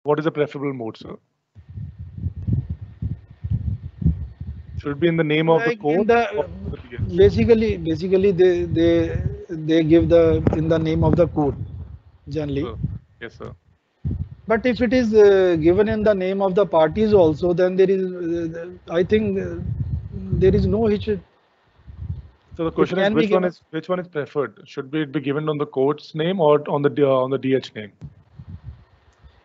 What is the preferable mode, sir? Should it be in the name of the court? Basically, they give in the name of the court generally. Yes, sir. But if it is given in the name of the parties also, then there is, I think, there is no hitch. So the question is, which one is preferred? Should it be given on the court's name or on the DH name?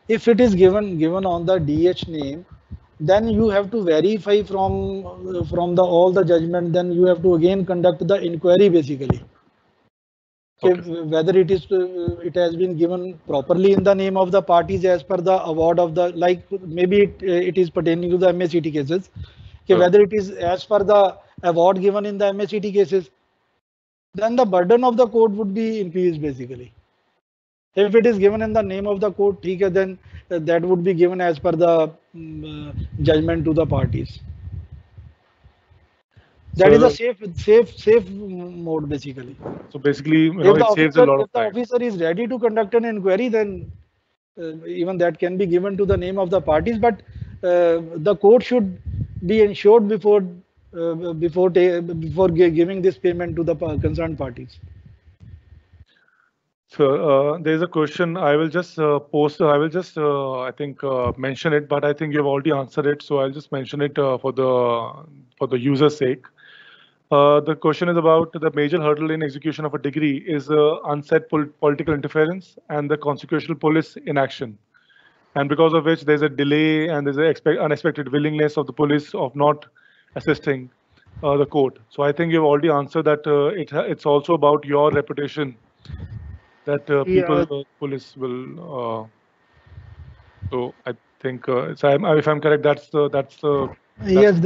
If it is given on the DH name, then you have to verify from all the judgment. Then you have to again conduct the inquiry basically. Okay. Whether it has been given properly in the name of the parties as per the award of the, like maybe it is pertaining to the MACT cases. Okay, whether it is as per the award given in the MACT cases, then the burden of the court would be increased basically. If it is given in the name of the court, then that would be given as per the judgment to the parties. That is a safe mode basically. So basically, it saves a lot of time. If the officer is ready to conduct an inquiry, then even that can be given to the name of the parties. But the court should be ensured before giving this payment to the concerned parties. So there is a question. I will just post. I will just I think mention it, but I think you have already answered it. So I'll just mention it for the user's sake. The question is about the major hurdle in execution of a degree is unsaid political interference and the consequential police inaction, and because of which there's a delay and there's an unexpected willingness of the police of not assisting the court. So I think you've already answered that. It's also about your reputation that police will. So I think so. If I'm correct, that's the Yes,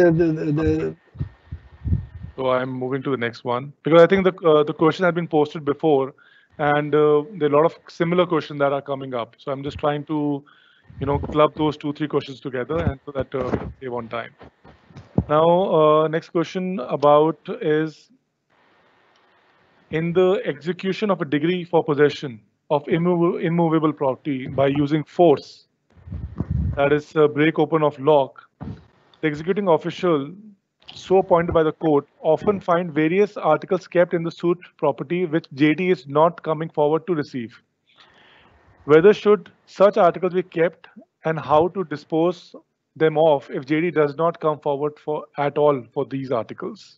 So I'm moving to the next one because I think the question has been posted before, and there are a lot of similar questions that are coming up. So I'm just trying to, club those 2-3 questions together, and so that we don't save on time. Now, next question about is in the execution of a degree for possession of immovable property by using force, that is break open of lock, the executing official so appointed by the court often find various articles kept in the suit property which JD is not coming forward to receive. Whether should such articles be kept and how to dispose them off if JD does not come forward at all for these articles?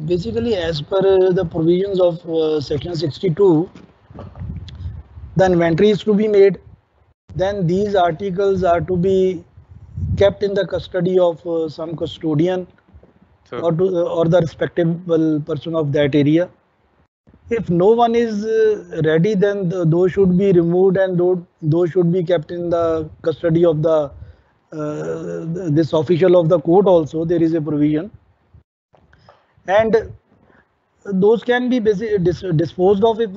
basically, as per the provisions of section 62, the inventory is to be made. Then these articles are to be kept in the custody of some custodian or the respectable person of that area. If no one is ready, then those should be removed and those should be kept in the custody of the this official of the court. Also, there is a provision, and those can be disposed of if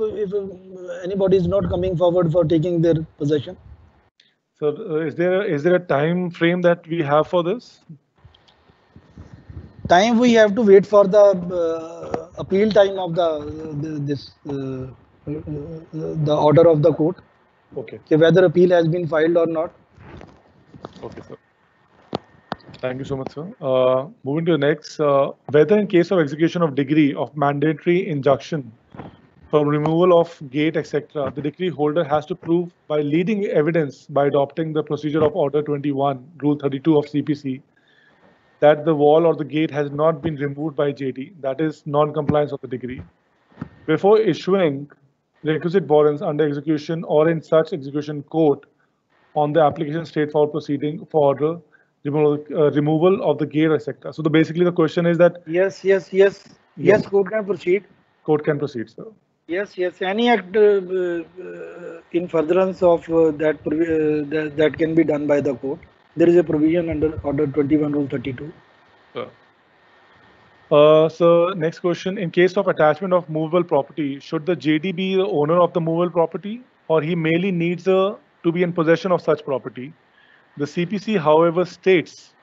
anybody is not coming forward for taking their possession. So, is there a time frame that we have for this? Time we have to wait for the appeal time of the order of the court. Okay. Whether appeal has been filed or not. Okay, sir. Thank you so much, sir. Moving to the next, whether in case of execution of degree of mandatory injunction for removal of gate, etc., the decree holder has to prove by leading evidence by adopting the procedure of Order 21, Rule 32 of CPC, that the wall or the gate has not been removed by JD, that is non-compliance of the decree. Before issuing requisite warrants under execution or in such execution court on the application straightforward proceeding for order removal of the gate, etc. So basically the question is that yes, court can proceed. Court can proceed, sir. Yes, any act in furtherance of that can be done by the court. There is a provision under Order 21, Rule 32. So next question, in case of attachment of movable property, should the JD be the owner of the movable property or he merely needs to be in possession of such property? The CPC, however, states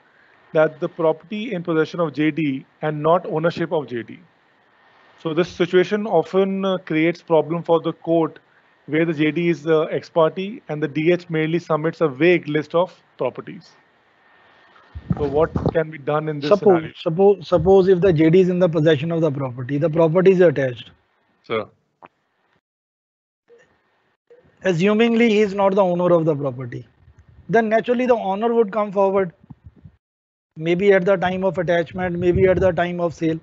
that the property in possession of JD and not ownership of JD. So this situation often creates problem for the court where the JD is the ex parte and the DH merely submits a vague list of properties. So what can be done in this scenario? Suppose if the JD is in the possession of the property is attached. Sir. Assumingly he is not the owner of the property, then naturally the owner would come forward, maybe at the time of attachment, maybe at the time of sale,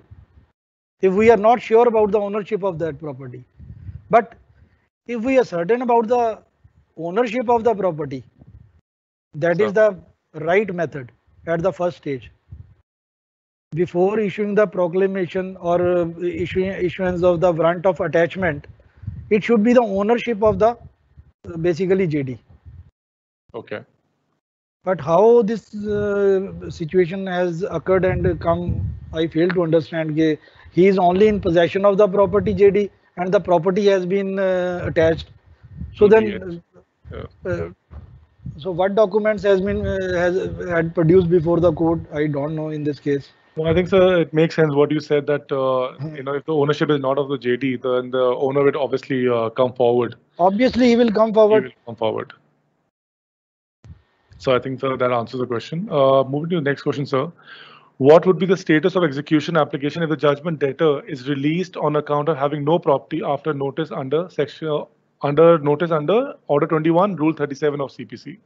if we are not sure about the ownership of that property. But if we are certain about the ownership of the property, that is the right method at the first stage. Before issuing the proclamation or issuance of the warrant of attachment, it should be the ownership of the basically JD. Okay. But how this situation has occurred and come, I fail to understand. He is only in possession of the property JD and the property has been attached. So then, so what documents had produced before the court? I don't know in this case. Well, I think, sir, it makes sense what you said that if the ownership is not of the JD, then the owner will obviously come forward. Obviously, he will come forward. He will come forward. So I think, sir, that answers the question. Moving to the next question, sir. What would be the status of execution application if the judgment debtor is released on account of having no property after notice under Order 21, Rule 37 of CPC?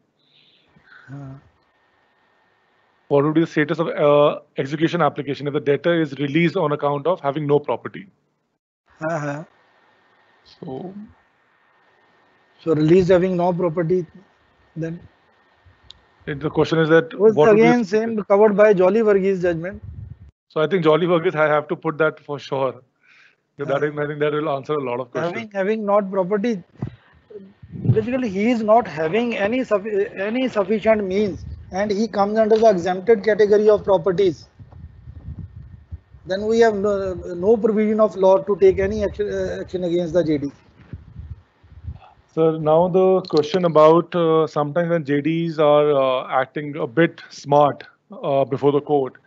What would be the status of execution application if the debtor is released on account of having no property? So released having no property, then? The question is that what again same covered by Jolly Varghese judgment. So I think Jolly Varghese, I have to put that for sure. I think that will answer a lot of questions. Having not property, Basically, he is not having any sufficient means, and he comes under the exempted category of properties. Then we have no provision of law to take any action against the JD. So now the question about sometimes when JDs are acting a bit smart before the court,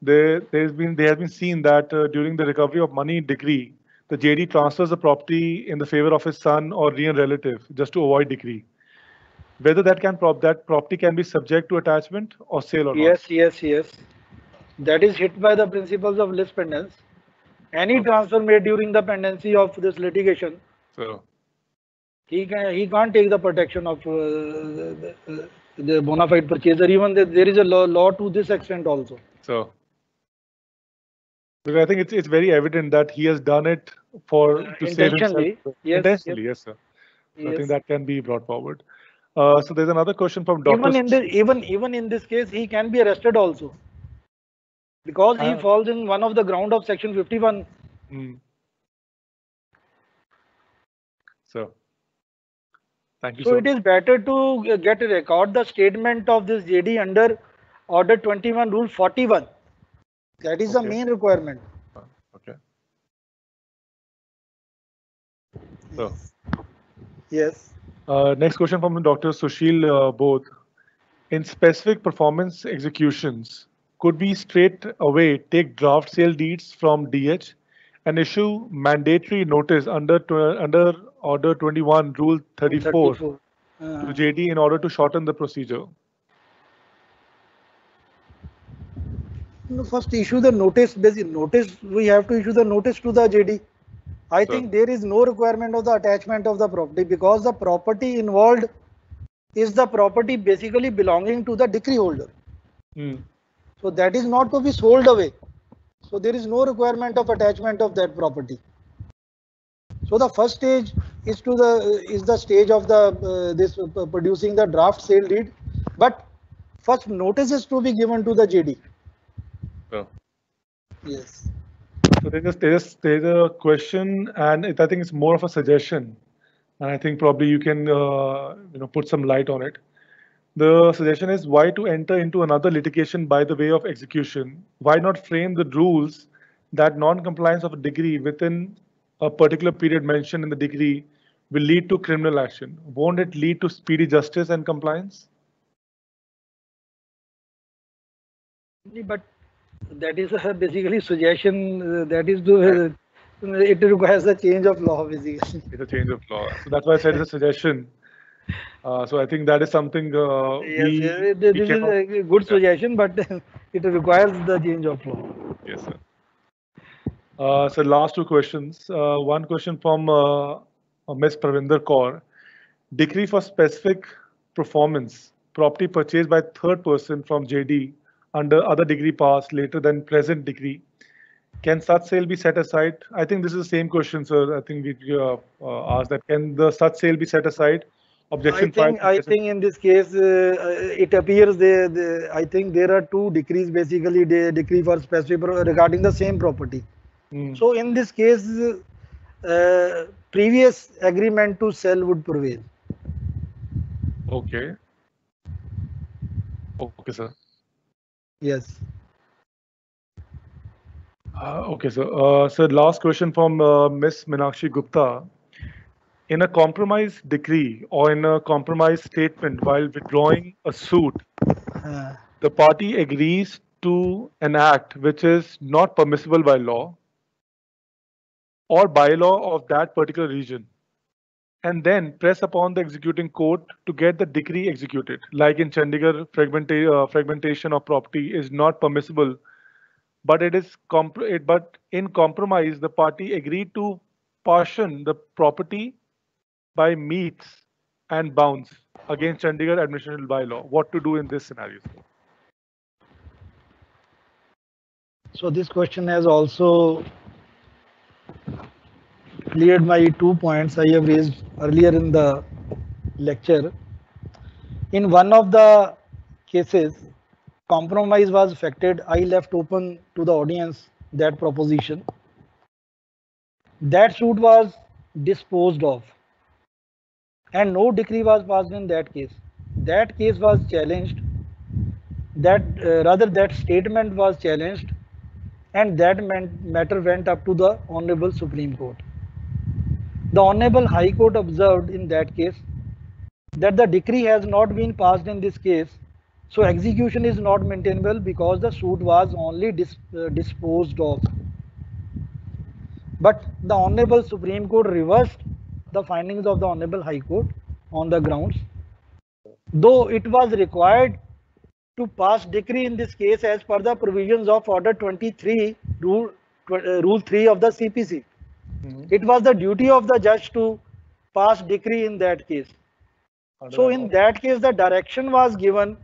there has been seen that during the recovery of money decree, the JD transfers the property in the favor of his son or real relative just to avoid decree. Whether that property can be subject to attachment or sale or not. Yes. That is hit by the principles of lis pendens. Any Okay. transfer made during the pendency of this litigation, So he can't take the protection of the bona fide purchaser. Even there is a law to this extent also. so because I think it's very evident that he has done it to save himself. Intentionally. Yes. Intentionally, yes, sir. So I think that can be brought forward. So there's another question from Dr. Even in this case, he can be arrested also, because he falls in one of the ground of section 51. So thank you, So sir. it is better to get a record the statement of this JD under Order 21, Rule 41. That is the main requirement. Okay. So Yes. next question from Dr. Sushil Bodh. In specific performance executions, could we straight away take draft sale deeds from DH and issue mandatory notice under Order 21, Rule 34 to JD in order to shorten the procedure? First issue the notice. Basic notice, we have to issue the notice to the JD. I think there is no requirement of the attachment of the property, because the property involved is the property basically belonging to the decree holder. So that is not to be sold away. So there is no requirement of attachment of that property. So the first stage is the stage of the producing the draft sale deed, but first notice is to be given to the JD. Yes. So there's a question, and I think it's more of a suggestion, and I think probably you can put some light on it. The suggestion is why to enter into another litigation by the way of execution? Why not frame the rules that non-compliance of a decree within a particular period mentioned in the decree will lead to criminal action? Won't it lead to speedy justice and compliance? But that is basically suggestion. That is it requires a change of law basically. It's a change of law. So that's why I said it's a suggestion. So I think that is something this is a good suggestion, but it requires the change of law. Yes, sir. So last two questions. One question from Ms. Pravinder Kaur. Decree for specific performance, property purchased by third person from JD under other degree passed later than present decree. Can such sale be set aside? I think this is the same question, sir. I think we asked that. Can the such sale be set aside? Objection filed. I think in this case, it appears I think there are two decrees basically. The decree for specific regarding the same property. So in this case, previous agreement to sell would prevail. Okay. Okay, sir. Yes. Okay, sir. So last question from Ms. Meenakshi Gupta. In a compromise decree or in a compromise statement while withdrawing a suit, the party agrees to an act which is not permissible by law or bylaw of that particular region, and then press upon the executing court to get the decree executed. Like in Chandigarh, fragmentation of property is not permissible, but but in compromise, the party agreed to partition the property by meets and bounds against Chandigarh administrative bylaw. What to do in this scenario? So this question has also cleared my 2 points I have raised earlier in the lecture. In one of the cases, compromise was affected. I left open to the audience that proposition. That suit was disposed of. and no decree was passed in that case. That case was challenged. That statement was challenged, and that matter went up to the Honorable Supreme Court. The Honorable High Court observed in that case that the decree has not been passed in this case, so execution is not maintainable because the suit was only disposed of. But the Honorable Supreme Court reversed the findings of the Honorable High Court on the grounds, though it was required to pass decree in this case as per the provisions of Order 23, Rule 3 of the CPC. It was the duty of the judge to pass decree in that case. So in that case, the direction was given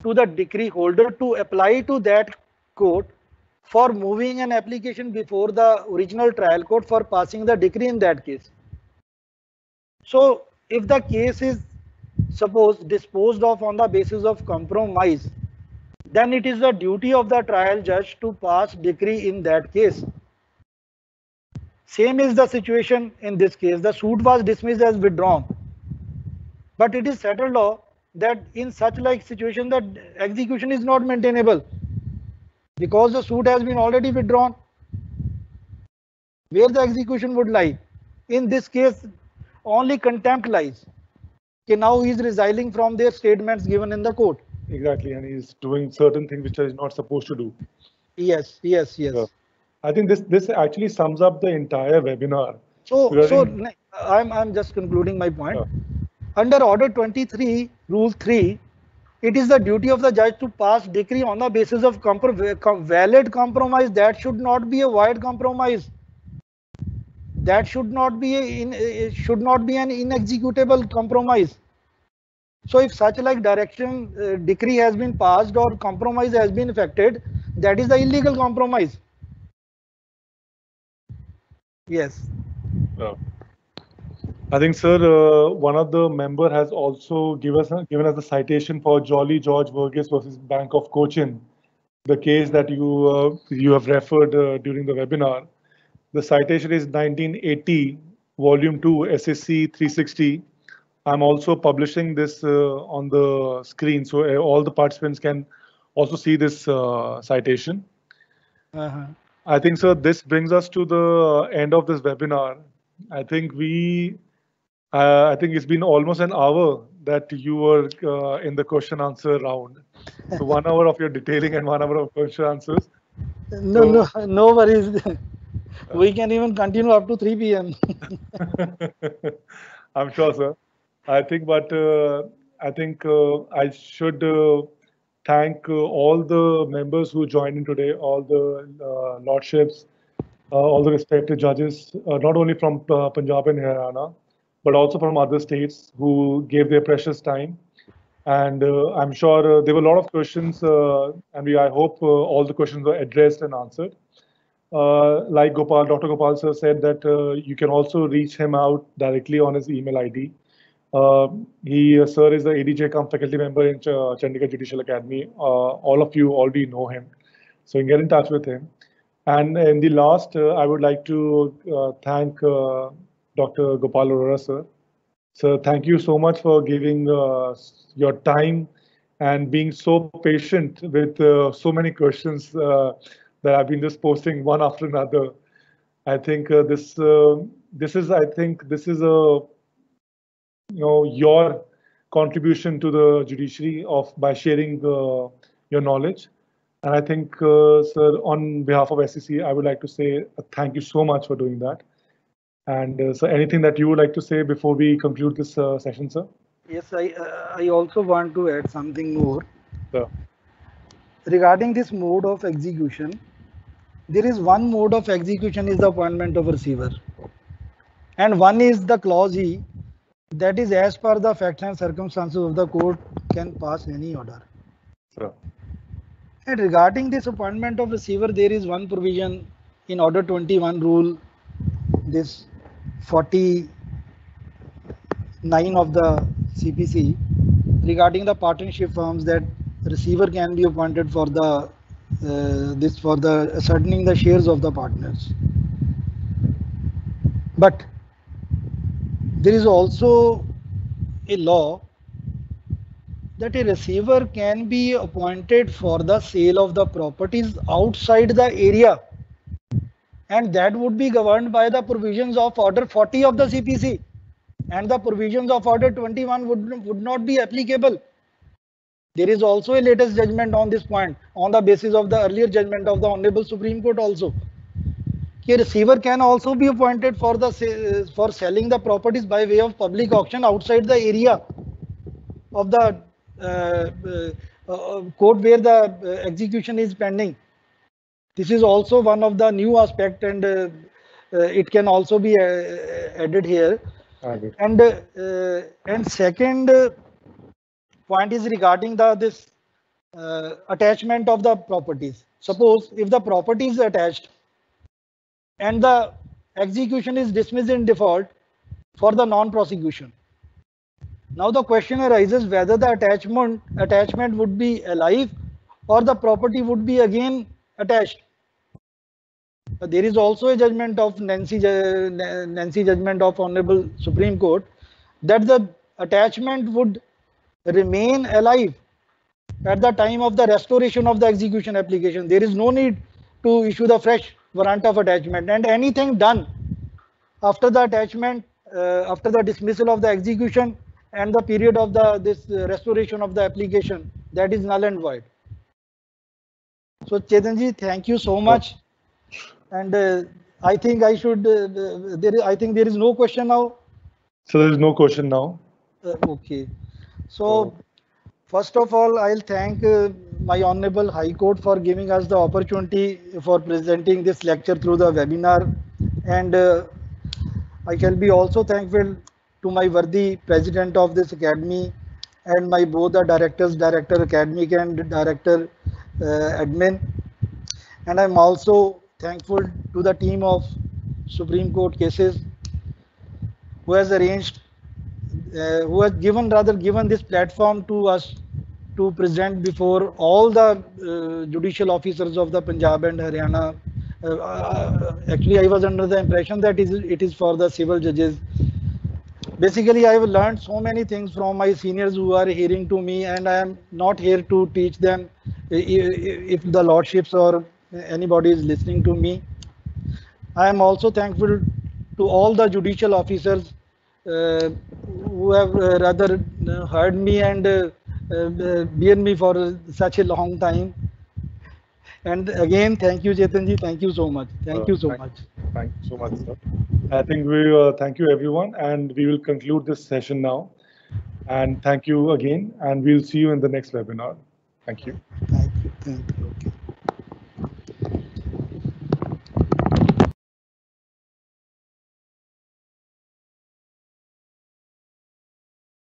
to the decree holder to apply to that court for moving an application before the original trial court for passing the decree in that case. So if the case is suppose disposed of on the basis of compromise, then it is the duty of the trial judge to pass decree in that case. Same is the situation in this case. The suit was dismissed as withdrawn, but it is settled law that in such like situation that execution is not maintainable because the suit has been already withdrawn. Where the execution would lie? In this case, only contempt lies. Okay, now he is resigning from their statements given in the court. Exactly, and he's doing certain things which he's not supposed to do. Yes. Yeah. I think this actually sums up the entire webinar. So I'm just concluding my point. Yeah. Under Order 23, Rule 3, it is the duty of the judge to pass decree on the basis of valid compromise. That should not be a void compromise. That should not be an inexecutable compromise. So if such like direction decree has been passed or compromise has been effected, that is the illegal compromise. Yes. I think, sir, one of the member has also given us the citation for Jolly George Verghese versus Bank of Cochin, the case that you have referred during the webinar. The citation is 1980, Volume 2, SSC 360. I'm also publishing this on the screen, so all the participants can also see this citation. I think, sir, this brings us to the end of this webinar. I think it's been almost an hour that you were in the question answer round. So 1 hour of your detailing and 1 hour of question answers. No worries. We can even continue up to 3 p.m. I'm sure, sir. I think I should thank all the members who joined in today, all the lordships, all the respected judges, not only from Punjab and Haryana, but also from other states who gave their precious time. And I'm sure there were a lot of questions, and I hope all the questions were addressed and answered. Like Dr. Gopal sir said that you can also reach him out directly on his email ID. Sir is the ADJ cum faculty member in Chandigarh Judicial Academy. All of you already know him, so you can get in touch with him. And in the last, I would like to thank Dr. Gopal Arora sir. Sir, thank you so much for giving your time and being so patient with so many questions that I've been just posting one after another. I think this is your contribution to the judiciary by sharing your knowledge. And I think, sir, on behalf of SCC, I would like to say thank you so much for doing that. And so anything that you would like to say before we conclude this session, sir? Yes, I also want to add something more. Sir. Regarding this mode of execution, there is one mode of execution is the appointment of receiver. And one is the clause E, that is as per the facts and circumstances of the court can pass any order. Sir. And regarding this appointment of receiver, there is one provision in Order 21 Rule, this 49 of the CPC, regarding the partnership firms, that receiver can be appointed for the ascertaining the shares of the partners. But there is also a law that a receiver can be appointed for the sale of the properties outside the area, and that would be governed by the provisions of Order 40 of the CPC, and the provisions of Order 21 would not be applicable. There is also a latest judgment on this point on the basis of the earlier judgment of the Honorable Supreme Court also. A receiver can also be appointed for selling the properties by way of public auction outside the area of the court where the execution is pending. This is also one of the new aspect, and it can also be added here. And second point is regarding this attachment of the properties. Suppose if the property is attached and the execution is dismissed in default for the non-prosecution. Now the question arises whether the attachment would be alive or the property would be again attached. There is also a judgment of Nancy judgment of Honorable Supreme Court that the attachment would remain alive at the time of the restoration of the execution application. There is no need to issue the fresh warrant of attachment, and anything done after the attachment, after the dismissal of the execution and the period of this restoration of the application, that is null and void. So Chetanji, thank you so much. And I think I should. I think there is no question now. So there is no question now. Okay. So first of all, I'll thank my Honorable High Court for giving us the opportunity for presenting this lecture through the webinar, and I shall be also thankful to my worthy president of this academy and my both the directors, Director Academic and Director Admin, and I'm also thankful to the team of Supreme Court cases who has arranged, who has given this platform to us to present before all the judicial officers of the Punjab and Haryana. Actually, I was under the impression that it is for the civil judges. Basically, I have learned so many things from my seniors who are hearing to me, and I am not here to teach them if the lordships or anybody is listening to me. I am also thankful to all the judicial officers who have rather heard me and beared me for such a long time. And again, thank you, Chetanji. Thank you so much. Thank you so much. Thank you so much, sir. I think we thank you, everyone, and we will conclude this session now. And thank you again, and we'll see you in the next webinar. Thank you. Thank you. Thank you. Okay.